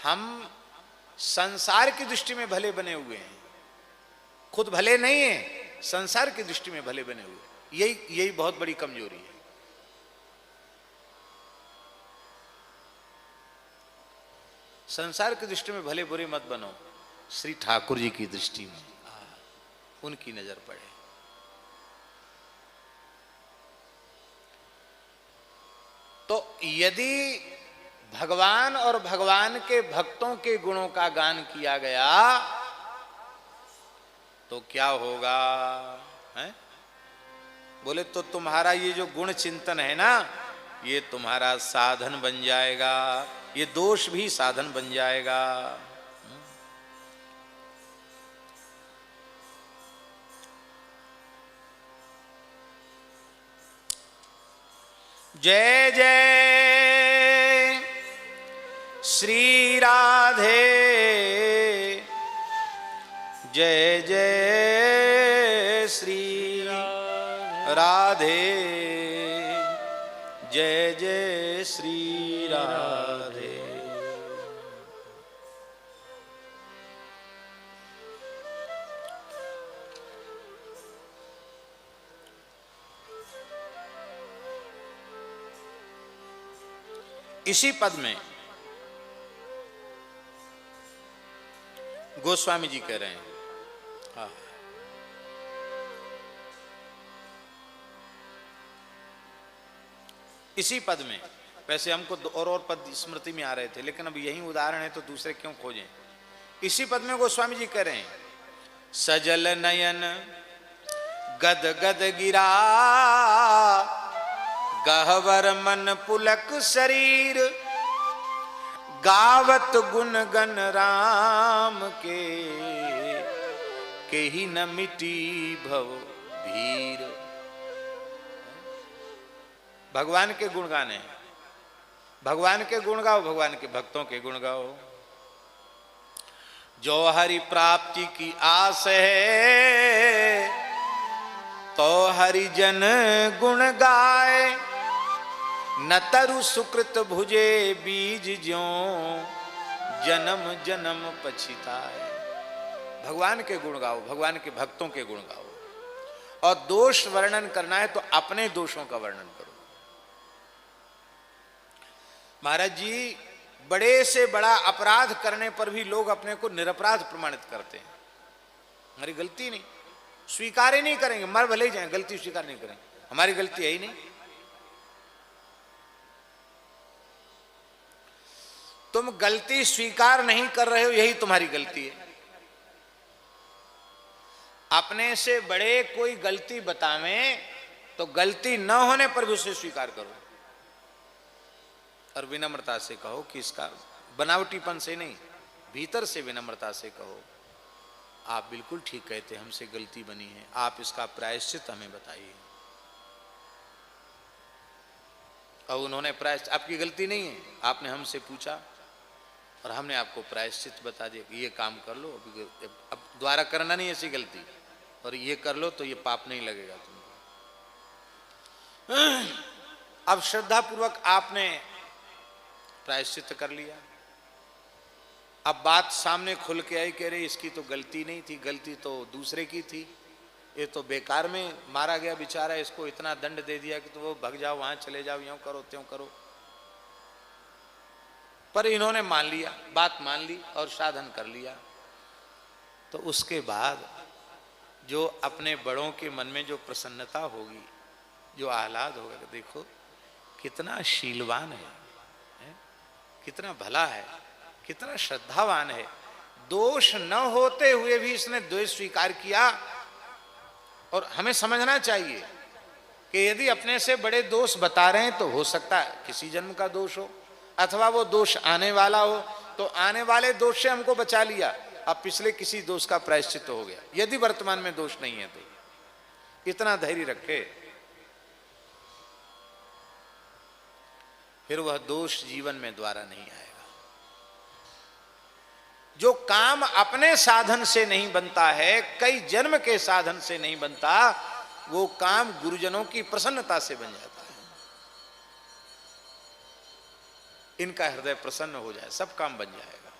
हम संसार की दृष्टि में भले बने हुए हैं, खुद भले नहीं हैं, संसार की दृष्टि में भले बने हुए। यही बहुत बड़ी कमजोरी है। संसार की दृष्टि में भले बुरे मत बनो, श्री ठाकुर जी की दृष्टि में उनकी नजर पड़े। तो यदि भगवान और भगवान के भक्तों के गुणों का गान किया गया तो क्या होगा है? बोले तो तुम्हारा ये जो गुण चिंतन है ना, ये तुम्हारा साधन बन जाएगा, ये दोष भी साधन बन जाएगा। जय जय श्री राधे, जय जय श्री राधे, जय जय श्री राधे। इसी पद में गोस्वामी जी कह रहे हैं, हाँ, इसी पद में, वैसे हमको और पद स्मृति में आ रहे थे, लेकिन अब यही उदाहरण है तो दूसरे क्यों खोजें। इसी पद में गोस्वामी जी कह रहे हैं, सजल नयन गद गद गिरा, गहवर मन पुलक शरीर, गावत गुण गण राम के ही न मिटी भव भीर। भगवान के गुण गाने, भगवान के गुण गाओ, भगवान के भक्तों के गुण गाओ। जो हरि प्राप्ति की आस है, तो हरिजन गुण गाए, न तरु सुकृत भुजे बीज ज्यों, जन्म जन्म पछिताए। भगवान के गुण गाओ, भगवान के भक्तों के गुण गाओ। और दोष वर्णन करना है तो अपने दोषों का वर्णन करो। महाराज जी, बड़े से बड़ा अपराध करने पर भी लोग अपने को निरपराध प्रमाणित करते हैं। हमारी गलती नहीं, स्वीकार ही नहीं करेंगे, मर भले ही जाए, गलती स्वीकार नहीं करेंगे, हमारी गलती है ही नहीं। तुम गलती स्वीकार नहीं कर रहे हो, यही तुम्हारी गलती है। अपने से बड़े कोई गलती बतावें तो गलती न होने पर भी उसे स्वीकार करो और विनम्रता से कहो कि इसका, बनावटीपन से नहीं, भीतर से विनम्रता से कहो, आप बिल्कुल ठीक कहते हैं, हमसे गलती बनी है, आप इसका प्रायश्चित हमें बताइए। और उन्होंने प्रायश्चित, आपकी गलती नहीं है, आपने हमसे पूछा और हमने आपको प्रायश्चित बता दिया कि ये काम कर लो, अब दोबारा करना नहीं ऐसी गलती, और ये कर लो तो ये पाप नहीं लगेगा तुमको। अब श्रद्धा पूर्वक आपने प्रायश्चित कर लिया। अब बात सामने खुल के आई, कह रही इसकी तो गलती नहीं थी, गलती तो दूसरे की थी, ये तो बेकार में मारा गया बेचारा, इसको इतना दंड दे दिया कि तो वो भग जाओ, वहां चले जाओ, यूं करो त्यों करो। पर इन्होंने मान लिया, बात मान ली और साधन कर लिया। तो उसके बाद जो अपने बड़ों के मन में जो प्रसन्नता होगी, जो आह्लाद होगा, देखो कितना शीलवान है? कितना भला है, कितना श्रद्धावान है। दोष न होते हुए भी इसने द्वेष स्वीकार किया। और हमें समझना चाहिए कि यदि अपने से बड़े दोष बता रहे हैं तो हो सकता है किसी जन्म का दोष हो, अथवा वो दोष आने वाला हो, तो आने वाले दोष से हमको बचा लिया, अब पिछले किसी दोष का प्रायश्चित हो गया। यदि वर्तमान में दोष नहीं है तो इतना धैर्य रखे, फिर वह दोष जीवन में द्वारा नहीं आएगा। जो काम अपने साधन से नहीं बनता है, कई जन्म के साधन से नहीं बनता, वो काम गुरुजनों की प्रसन्नता से बन जाता है। इनका हृदय प्रसन्न हो जाए, सब काम बन जाएगा।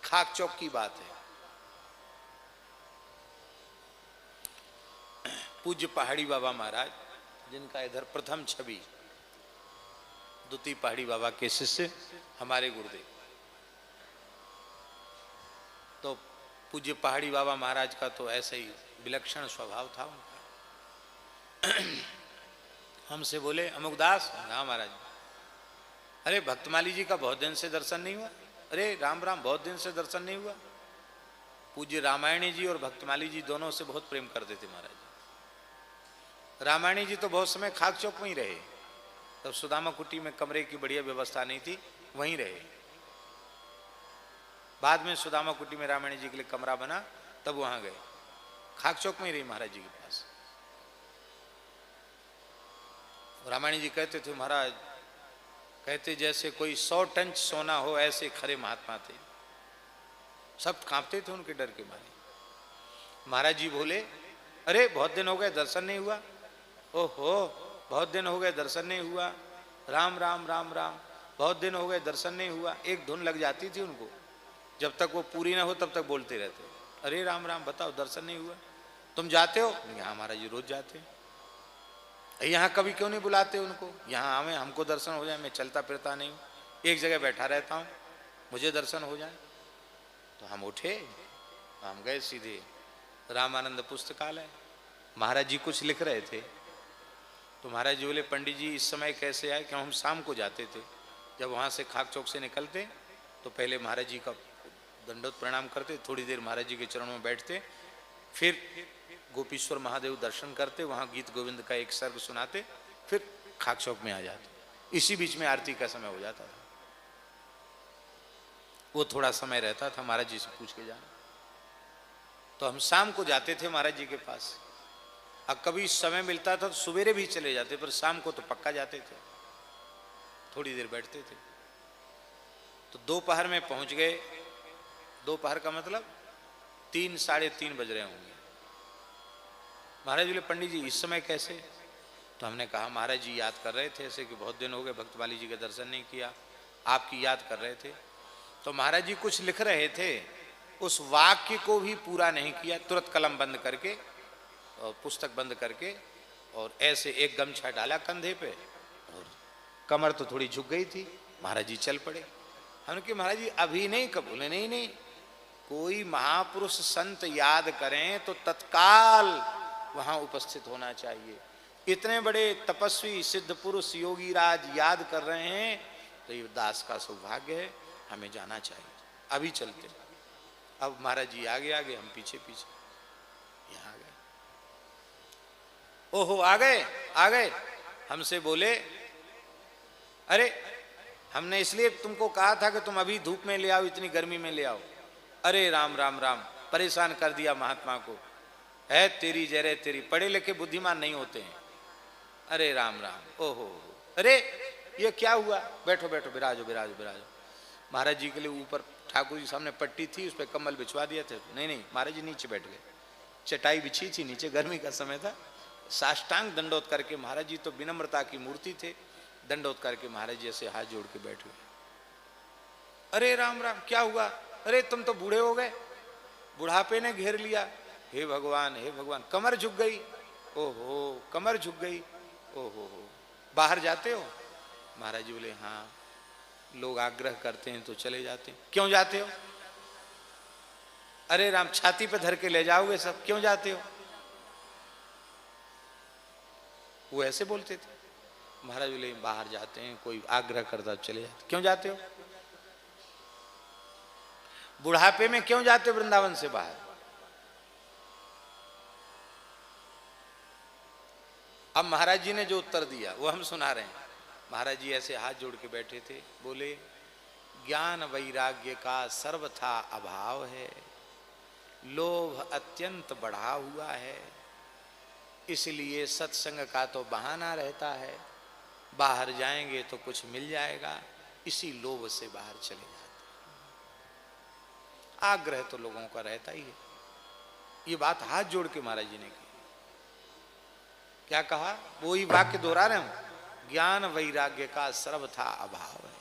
खाक चौक की बात है। पूज्य पहाड़ी बाबा महाराज, जिनका इधर प्रथम छवि द्वितीय पहाड़ी बाबा के शिष्य हमारे गुरुदेव, तो पूज्य पहाड़ी बाबा महाराज का तो ऐसे ही विलक्षण स्वभाव था उनका। हमसे बोले, अमुकदास, हाँ महाराज, अरे भक्तमाली जी का बहुत दिन से दर्शन नहीं हुआ। अरे राम राम, बहुत दिन से दर्शन नहीं हुआ। पूज्य रामायणी जी और भक्तमाली जी दोनों से बहुत प्रेम करते थे महाराज। रामायणी जी तो बहुत समय खाक चौक में ही रहे, तब सुदामा कुटी में कमरे की बढ़िया व्यवस्था नहीं थी, वहीं रहे। बाद में सुदामा कुटी में रामायणी जी के लिए कमरा बना, तब वहां गए। खाक चौक में ही रही महाराज जी के पास। रामायणी जी कहते थे, महाराज कहते जैसे कोई 100 टन सोना हो, ऐसे खरे महात्मा थे। सब कांपते थे उनके डर के मारे। महाराज जी बोले, अरे बहुत दिन हो गए दर्शन नहीं हुआ। ओहो, बहुत दिन हो गए दर्शन नहीं हुआ। राम राम राम राम, बहुत दिन हो गए दर्शन नहीं हुआ। एक धुन लग जाती थी उनको, जब तक वो पूरी ना हो तब तक बोलते रहते, अरे राम राम, बताओ दर्शन नहीं हुआ। तुम जाते हो? यहाँ महाराज जी रोज जाते हैं। यहाँ कभी क्यों नहीं बुलाते उनको? यहाँ आवे, हमको दर्शन हो जाए। मैं चलता फिरता नहीं हूँ, एक जगह बैठा रहता हूँ, मुझे दर्शन हो जाए। तो हम उठे, हम गए सीधे रामानंद पुस्तकालय। महाराज जी कुछ लिख रहे थे, तो महाराज जी बोले, पंडित जी इस समय कैसे आए? क्यों हम शाम को जाते थे। जब वहाँ से खाक चौक से निकलते तो पहले महाराज जी का दंडोत प्रणाम करते, थोड़ी देर महाराज जी के चरणों में बैठते, फिर गोपीश्वर महादेव दर्शन करते, वहाँ गीत गोविंद का एक सर्ग सुनाते, फिर खाक चौक में आ जाते। इसी बीच में आरती का समय हो जाता था। वो थोड़ा समय रहता था, महाराज जी से पूछ के जाना। तो हम शाम को जाते थे महाराज जी के पास। अब कभी समय मिलता था तो सवेरे भी चले जाते, पर शाम को तो पक्का जाते थे, थोड़ी देर बैठते थे। तो दोपहर में पहुंच गए। दोपहर का मतलब 3 साढ़े 3 बज रहे होंगे। महाराज बोले, पंडित जी इस समय कैसे? तो हमने कहा, महाराज जी याद कर रहे थे ऐसे कि बहुत दिन हो गए भक्तमाली जी का दर्शन नहीं किया, आपकी याद कर रहे थे। तो महाराज जी कुछ लिख रहे थे, उस वाक्य को भी पूरा नहीं किया, तुरंत कलम बंद करके और पुस्तक बंद करके और ऐसे एक गमछा डाला कंधे पे, और कमर तो थोड़ी झुक गई थी। महाराज जी चल पड़े। हमने कहा, महाराज जी अभी नहीं? कब? बोले, नहीं नहीं, कोई महापुरुष संत याद करें तो तत्काल वहां उपस्थित होना चाहिए। इतने बड़े तपस्वी सिद्ध पुरुष योगी राज याद कर रहे हैं, तो ये दास का सौभाग्य है, हमें जाना चाहिए, अभी चलते। अब महाराज जी आगे आगे, हम पीछे पीछे। यहाँ आ गए। ओहो, आ गए, आ गए। हमसे बोले, अरे हमने इसलिए तुमको कहा था कि तुम अभी धूप में ले आओ, इतनी गर्मी में ले आओ। अरे राम राम राम, परेशान कर दिया महात्मा को। है तेरी जय तेरी, पढ़े लिखे बुद्धिमान नहीं होते हैं। अरे राम राम, ओहो, अरे ये क्या हुआ? बैठो बैठो, बिराजो बिराजो बिराजो। महाराज जी के लिए ऊपर ठाकुर जी सामने पट्टी थी, उस पर कम्बल बिछवा दिए थे। नहीं नहीं, महाराज जी नीचे बैठ गए। चटाई बिछी थी नीचे, गर्मी का समय था। साष्टांग दंडोत करके, महाराज जी तो विनम्रता की मूर्ति थे, दंडोत करके महाराज जी ऐसे हाथ जोड़ के बैठ गए। अरे राम राम, क्या हुआ? अरे तुम तो बूढ़े हो गए, बुढ़ापे ने घेर लिया। हे भगवान, हे भगवान, कमर झुक गई। ओहो, कमर झुक गई। ओहो, बाहर जाते हो? महाराज जी बोले, हाँ। लोग आग्रह करते हैं तो चले जाते हैं। क्यों जाते हो? अरे राम, छाती पे धर के ले जाओगे सब, क्यों जाते हो? वो ऐसे बोलते थे। महाराज बोले बाहर जाते हैं, कोई आग्रह करता चले जाते। क्यों जाते हो? बुढ़ापे में क्यों जाते हो वृंदावन से बाहर? अब महाराज जी ने जो उत्तर दिया वो हम सुना रहे हैं। महाराज जी ऐसे हाथ जोड़ के बैठे थे, बोले ज्ञान वैराग्य का सर्वथा अभाव है, लोभ अत्यंत बढ़ा हुआ है, इसलिए सत्संग का तो बहाना रहता है, बाहर जाएंगे तो कुछ मिल जाएगा, इसी लोभ से बाहर चले जाते। आग्रह तो लोगों का रहता ही है। ये बात हाथ जोड़ के महाराज जी ने की। क्या कहा? वो ही वाक्य दोहरा रहे हैं, ज्ञान वैराग्य का सर्वथा अभाव है,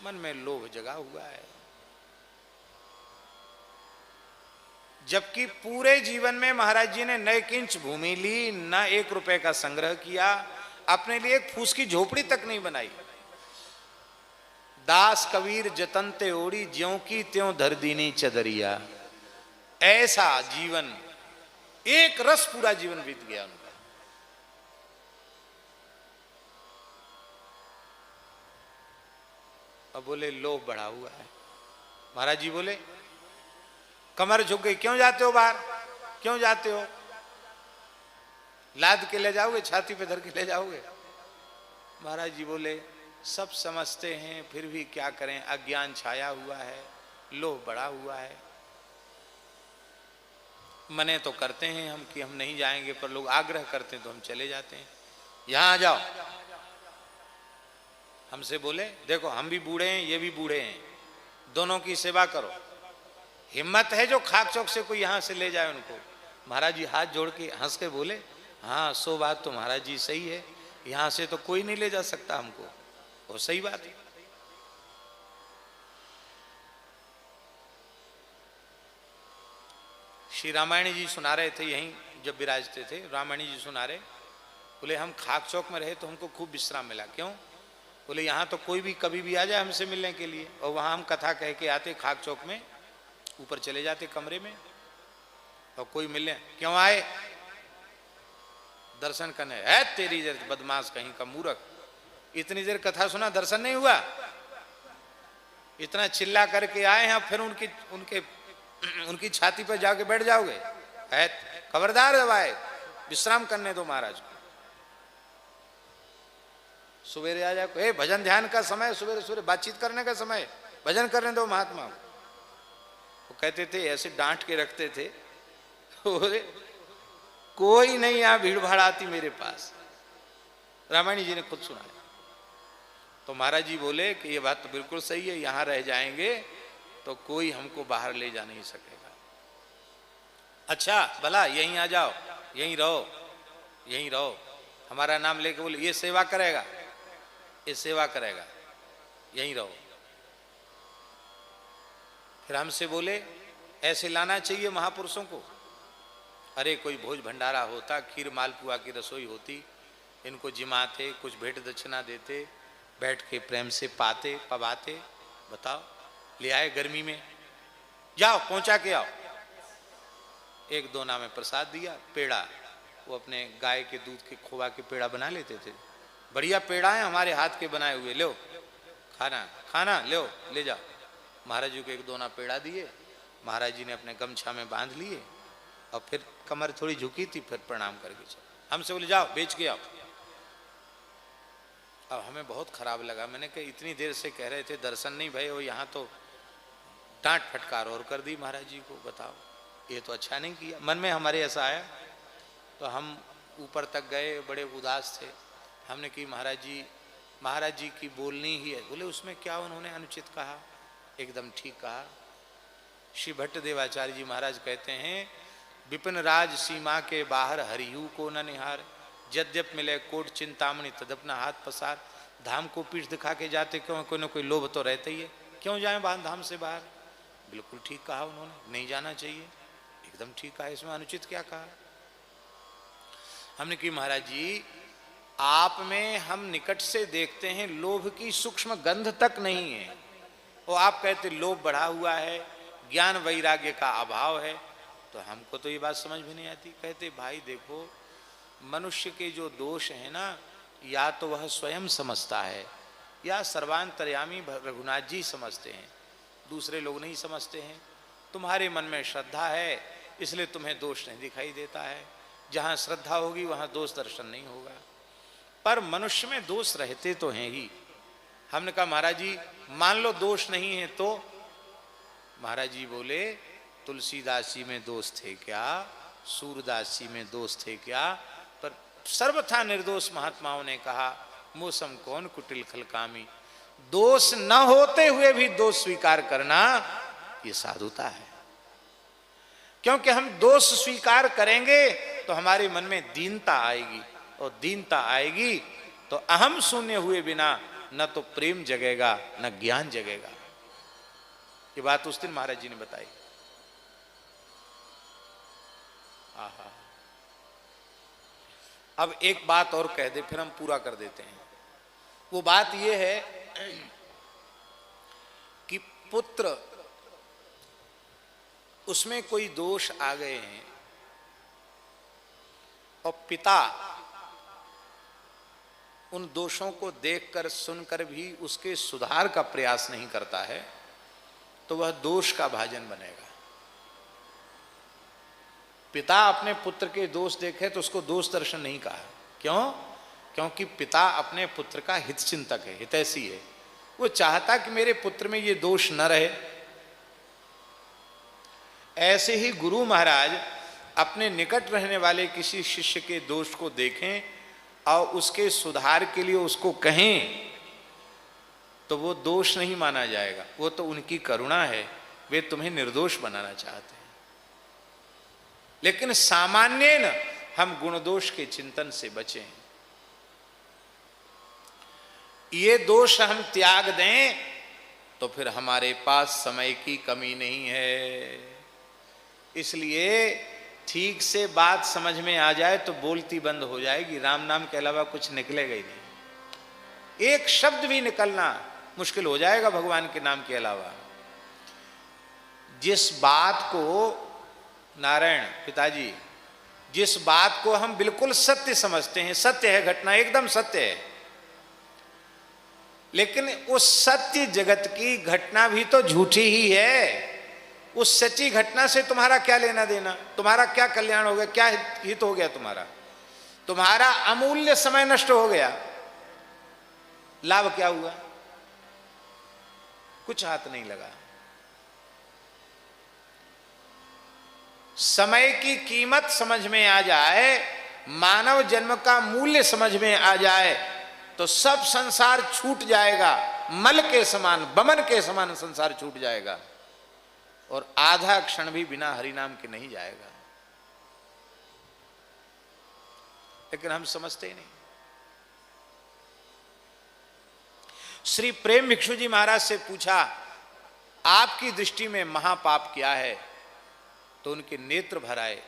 मन में लोभ जगा हुआ है। जबकि पूरे जीवन में महाराज जी ने न एक इंच भूमि ली, न 1 रुपए का संग्रह किया, अपने लिए एक फूस की झोपड़ी तक नहीं बनाई। दास कबीर जतन ते ओड़ी, ज्यों की त्यों धर दीनी चदरिया। ऐसा जीवन, एक रस पूरा जीवन बीत गया उनका। अब बोले लोभ बढ़ा हुआ है। महाराज जी बोले कमर झुक गई, क्यों जाते हो बाहर? क्यों जाते हो? लाद के ले जाओगे, छाती पे धर के ले जाओगे? महाराज जी बोले सब समझते हैं, फिर भी क्या करें, अज्ञान छाया हुआ है, लोभ बढ़ा हुआ है। मने तो करते हैं हम कि हम नहीं जाएंगे, पर लोग आग्रह करते हैं तो हम चले जाते हैं। यहां आ जाओ। हमसे बोले देखो हम भी बूढ़े हैं, ये भी बूढ़े हैं, दोनों की सेवा करो। हिम्मत है जो खाक चौक से कोई यहां से ले जाए उनको। महाराज जी हाथ जोड़ के हंस के बोले हाँ, सो बात तो महाराज जी सही है, यहां से तो कोई नहीं ले जा सकता हमको। और सही बात है। श्री रामायण जी सुना रहे थे, यहीं जब विराजते थे, रामायण जी सुना रहे, बोले हम खाक चौक में रहे तो हमको खूब विश्राम मिला। क्यों? बोले यहाँ तो कोई भी कभी भी आ जाए हमसे मिलने के लिए, और वहाँ हम कथा कह के आते खाक चौक में, ऊपर चले जाते कमरे में, और कोई मिलने क्यों आए? दर्शन करने। है तेरी देर बदमाश कहीं का मूर्ख, इतनी देर कथा सुना, दर्शन नहीं हुआ? इतना चिल्ला करके आए हैं, फिर उनकी छाती पर जाके बैठ जाओगे? है खबरदार, दबाए विश्राम करने दो महाराज को। सवेरे आ जाओ, भजन ध्यान का समय, सवेरे सवेरे बातचीत करने का समय, भजन करने दो महात्मा। वो कहते थे, ऐसे डांट के रखते थे, कोई नहीं यहाँ भीड़ भाड़ आती मेरे पास। रामायण जी ने खुद सुनाया। तो महाराज जी बोले कि ये बात तो बिल्कुल सही है, यहाँ रह जाएंगे तो कोई हमको बाहर ले जा नहीं सकेगा। अच्छा भला यहीं आ जाओ, यहीं रहो, यहीं रहो, हमारा नाम लेके बोले ये सेवा करेगा, ये सेवा करेगा, यहीं रहो। फिर हमसे बोले ऐसे लाना चाहिए महापुरुषों को। अरे कोई भोज भंडारा होता, खीर मालपुआ की रसोई होती, इनको जिमाते, कुछ भेंट दक्षिणा देते, बैठ के प्रेम से पाते पवाते। बताओ, ले आए गर्मी में, जाओ पहुंचा के आओ। एक दोना में प्रसाद दिया, पेड़ा, वो अपने गाय के दूध के खोवा के पेड़ा बना लेते थे, बढ़िया पेड़ा है हमारे हाथ के बनाए हुए, लो खाना खाना, लो ले जाओ। महाराज जी को एक दोना पेड़ा दिए, महाराज जी ने अपने गमछा में बांध लिए, और फिर कमर थोड़ी झुकी थी, फिर प्रणाम करके चलो। हमसे बोले जाओ बेच के आओ। अब हमें बहुत खराब लगा, मैंने कहा इतनी देर से कह रहे थे दर्शन नहीं भाई, और यहाँ तो डांट फटकार और कर दी महाराज जी को। बताओ, ये तो अच्छा नहीं किया। मन में हमारे ऐसा आया, तो हम ऊपर तक गए, बड़े उदास थे। हमने कि महाराज जी की बोलनी ही है। बोले उसमें क्या उन्होंने अनुचित कहा? एकदम ठीक कहा। श्री भट्ट देवाचार्य जी महाराज कहते हैं, विपिन राज सीमा के बाहर हरियू को न निहार, यद्यप मिले कोट चिंतामणि तदपना हाथ पसार। धाम को पीठ दिखा के जाते क्यों? कोई ना कोई लोभ तो रहता ही है, क्यों जाए बाहर धाम से बाहर? बिल्कुल ठीक कहा उन्होंने, नहीं जाना चाहिए, एकदम ठीक कहा। इसमें अनुचित क्या कहा? हमने कि महाराज जी आप में हम निकट से देखते हैं लोभ की सूक्ष्म गंध तक नहीं है, और आप कहते लोभ बढ़ा हुआ है, ज्ञान वैराग्य का अभाव है। तो हमको तो ये बात समझ भी नहीं आती। कहते भाई देखो, मनुष्य के जो दोष है ना, या तो वह स्वयं समझता है या सर्वांतर्यामी रघुनाथ जी समझते हैं, दूसरे लोग नहीं समझते हैं। तुम्हारे मन में श्रद्धा है इसलिए तुम्हें दोष नहीं दिखाई देता है, जहाँ श्रद्धा होगी वहाँ दोष दर्शन नहीं होगा। पर मनुष्य में दोष रहते तो हैं ही। हमने कहा महाराज जी मान लो दोष नहीं है तो? महाराज जी बोले तुलसीदास जी में दोष थे क्या, सूरदास जी में दोष थे क्या? पर सर्वथा निर्दोष महात्माओं ने कहा मौसम कौन कुटिल खलकामी। दोष न होते हुए भी दोष स्वीकार करना ये साधुता है, क्योंकि हम दोष स्वीकार करेंगे तो हमारे मन में दीनता आएगी, और दीनता आएगी तो अहम शून्य हुए बिना न तो प्रेम जगेगा न ज्ञान जगेगा। ये बात उस दिन महाराज जी ने बताई। आहा, अब एक बात और कह दे फिर हम पूरा कर देते हैं। वो बात ये है कि पुत्र उसमें कोई दोष आ गए हैं और पिता उन दोषों को देखकर सुनकर भी उसके सुधार का प्रयास नहीं करता है, तो वह दोष का भाजन बनेगा। पिता अपने पुत्र के दोष देखे तो उसको दोष दर्शन नहीं कहा। क्यों? क्योंकि पिता अपने पुत्र का हित चिंतक है, हितैषी है। वो चाहता कि मेरे पुत्र में ये दोष न रहे। ऐसे ही गुरु महाराज अपने निकट रहने वाले किसी शिष्य के दोष को देखें और उसके सुधार के लिए उसको कहें तो वो दोष नहीं माना जाएगा, वो तो उनकी करुणा है, वे तुम्हें निर्दोष बनाना चाहते हैं। लेकिन सामान्यन हम गुण दोष के चिंतन से बचें। ये दोष हम त्याग दें तो फिर हमारे पास समय की कमी नहीं है। इसलिए ठीक से बात समझ में आ जाए तो बोलती बंद हो जाएगी, राम नाम के अलावा कुछ निकलेगा ही नहीं। एक शब्द भी निकलना मुश्किल हो जाएगा भगवान के नाम के अलावा। जिस बात को नारायण पिताजी, जिस बात को हम बिल्कुल सत्य समझते हैं, सत्य है, घटना एकदम सत्य है, लेकिन उस सत्य जगत की घटना भी तो झूठी ही है। उस सच्ची घटना से तुम्हारा क्या लेना देना? तुम्हारा क्या कल्याण हो गया? क्या हित हो गया तुम्हारा? तुम्हारा अमूल्य समय नष्ट हो गया, लाभ क्या हुआ? कुछ हाथ नहीं लगा। समय की कीमत समझ में आ जाए, मानव जन्म का मूल्य समझ में आ जाए तो सब संसार छूट जाएगा। मल के समान, बमन के समान संसार छूट जाएगा और आधा क्षण भी बिना हरिनाम के नहीं जाएगा। लेकिन हम समझते ही नहीं। श्री प्रेम भिक्षु जी महाराज से पूछा आपकी दृष्टि में महापाप क्या है? तो उनके नेत्र भर आए।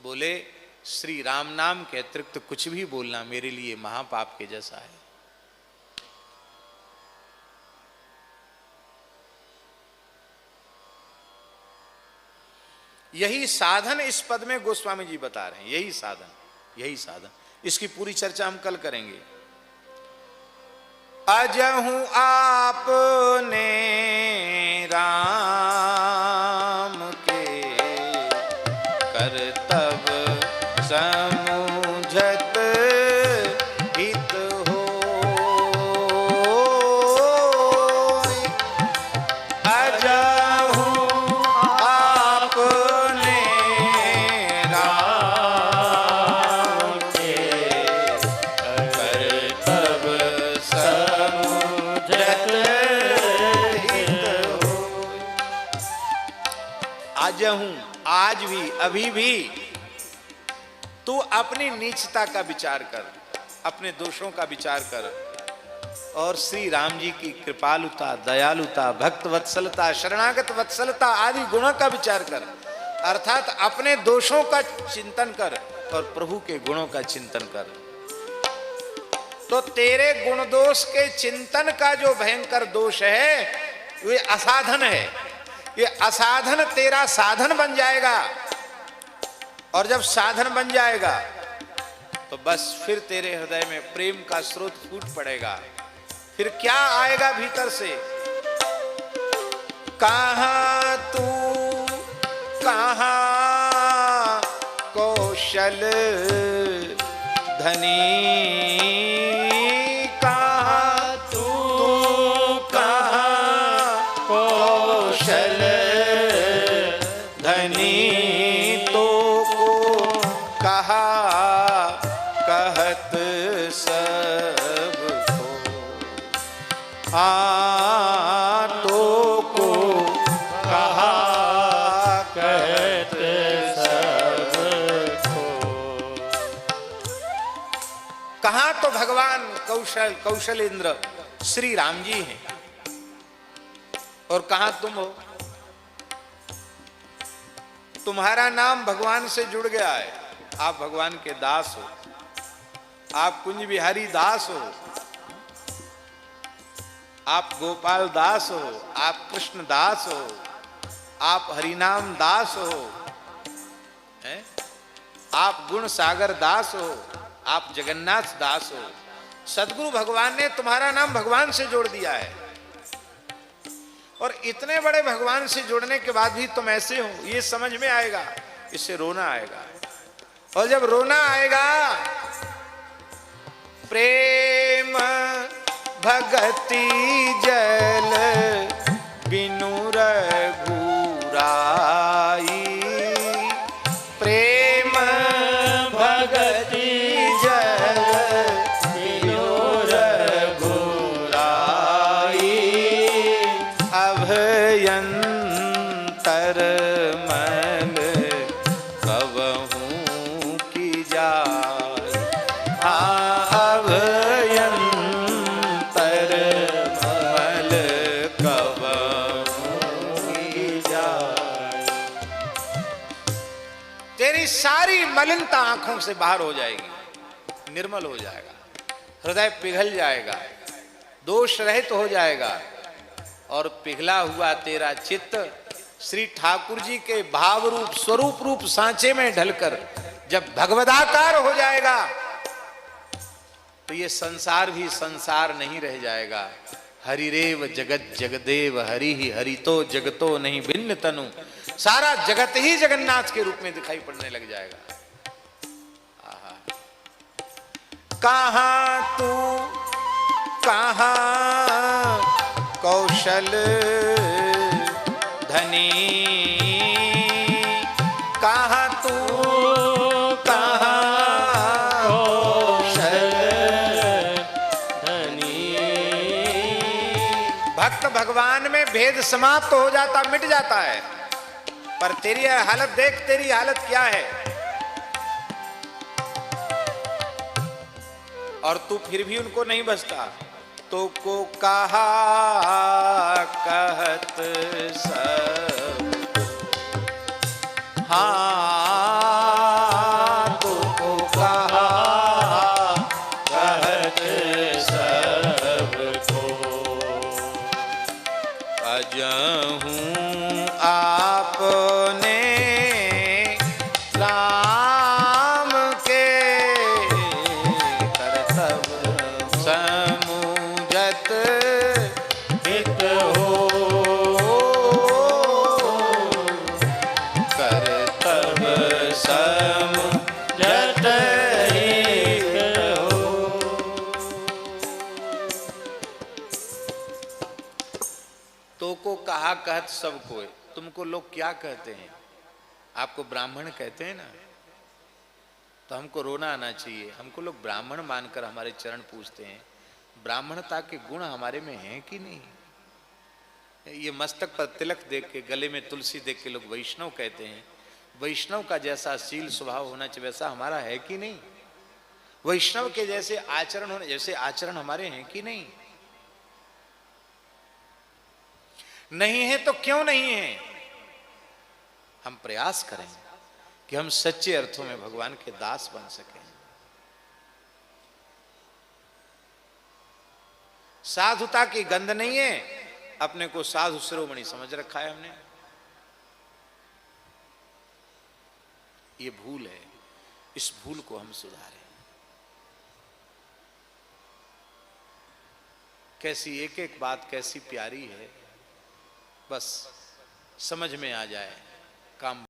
बोले श्री राम नाम के अतिरिक्त कुछ भी बोलना मेरे लिए महापाप के जैसा है। यही साधन इस पद में गोस्वामी जी बता रहे हैं। यही साधन, यही साधन। इसकी पूरी चर्चा हम कल करेंगे। अजहूं आपने राम के करतब समझत हित हो। अजहूं आपने राम के करतब समझत हित हो। अजहूं, आज भी, अभी भी तू अपनी नीचता का विचार कर, अपने दोषों का विचार कर और श्री राम जी की कृपालुता, दयालुता, भक्त वत्सलता, शरणागत वत्सलता आदि गुणों का विचार कर। अर्थात अपने दोषों का चिंतन कर और प्रभु के गुणों का चिंतन कर। तो तेरे गुण दोष के चिंतन का जो भयंकर दोष है वे असाधन है। ये असाधन तेरा साधन बन जाएगा, और जब साधन बन जाएगा तो बस फिर तेरे हृदय में प्रेम का स्रोत फूट पड़ेगा। फिर क्या आएगा भीतर से, कहाँ तू कहाँ कौशल धनी, कहाँ तू कहाँ कौशल धनी, तो को कहा कहत सब को, हाँ तो को कहा कहत सब को। कहाँ तो भगवान कौशल इंद्र श्री राम जी हैं, और कहाँ तुम हो। तुम्हारा नाम भगवान से जुड़ गया है, आप भगवान के दास हो, आप कुंज बिहारी दास हो, आप गोपाल दास हो, आप कृष्ण दास हो, आप हरिनाम दास हो, हैं? आप गुण सागर दास हो, आप जगन्नाथ दास हो। सदगुरु भगवान ने तुम्हारा नाम भगवान से जोड़ दिया है, और इतने बड़े भगवान से जुड़ने के बाद भी तुम ऐसे हो, ये समझ में आएगा, इससे रोना आएगा। और जब रोना आएगा, प्रेम भगति जल बिनु रघुराई, प्रेम भगति जल बिनु रघुराई, अभयंतर मन कबहू की जाय, अभयंतर मल कबहू की जाय। तेरी सारी मलिनता आंखों से बाहर हो जाएगी, निर्मल हो जाएगा, हृदय पिघल जाएगा, दोष रहित हो जाएगा, और पिघला हुआ तेरा चित्त श्री ठाकुर जी के भाव रूप स्वरूप रूप सांचे में ढलकर जब भगवदाकार हो जाएगा, तो ये संसार भी संसार नहीं रह जाएगा। हरिरेव जगत जगदेव हरि ही हरितो जगतो नहीं भिन्न तनु, सारा जगत ही जगन्नाथ के रूप में दिखाई पड़ने लग जाएगा। कहाँ तू कहाँ कौशल धनी, कहाँ तू कहाँ कौशल धनी। भक्त भगवान में भेद समाप्त हो जाता, मिट जाता है, पर तेरी हालत देख, तेरी हालत क्या है। और तू फिर भी उनको नहीं बचता, तो को कहा कहत सब, हाँ तो को कहा कहत सब को। अजहूँ आपने राम के कर्तव्य समुझत हित हो, कर्तव्य समुझत हित हो। तो को कहा कहत सबको। तुमको लोग क्या कहते हैं? आपको ब्राह्मण कहते हैं ना, तो हमको रोना आना चाहिए। हमको लोग ब्राह्मण मानकर हमारे चरण पूजते हैं, ब्राह्मणता के गुण हमारे में हैं कि नहीं? ये मस्तक पर तिलक देख के, गले में तुलसी देख के लोग वैष्णव कहते हैं। वैष्णव का जैसा शील स्वभाव होना चाहिए वैसा हमारा है कि नहीं? वैष्णव के जैसे आचरण होने जैसे आचरण हमारे हैं कि नहीं? नहीं है तो क्यों नहीं है? हम प्रयास करें कि हम सच्चे अर्थों में भगवान के दास बन सकें। साधुता की गंध नहीं है, अपने को साधु शिरोमणि समझ रखा है हमने। ये भूल है, इस भूल को हम सुधारें। कैसी एक एक बात कैसी प्यारी है, बस समझ में आ जाए काम।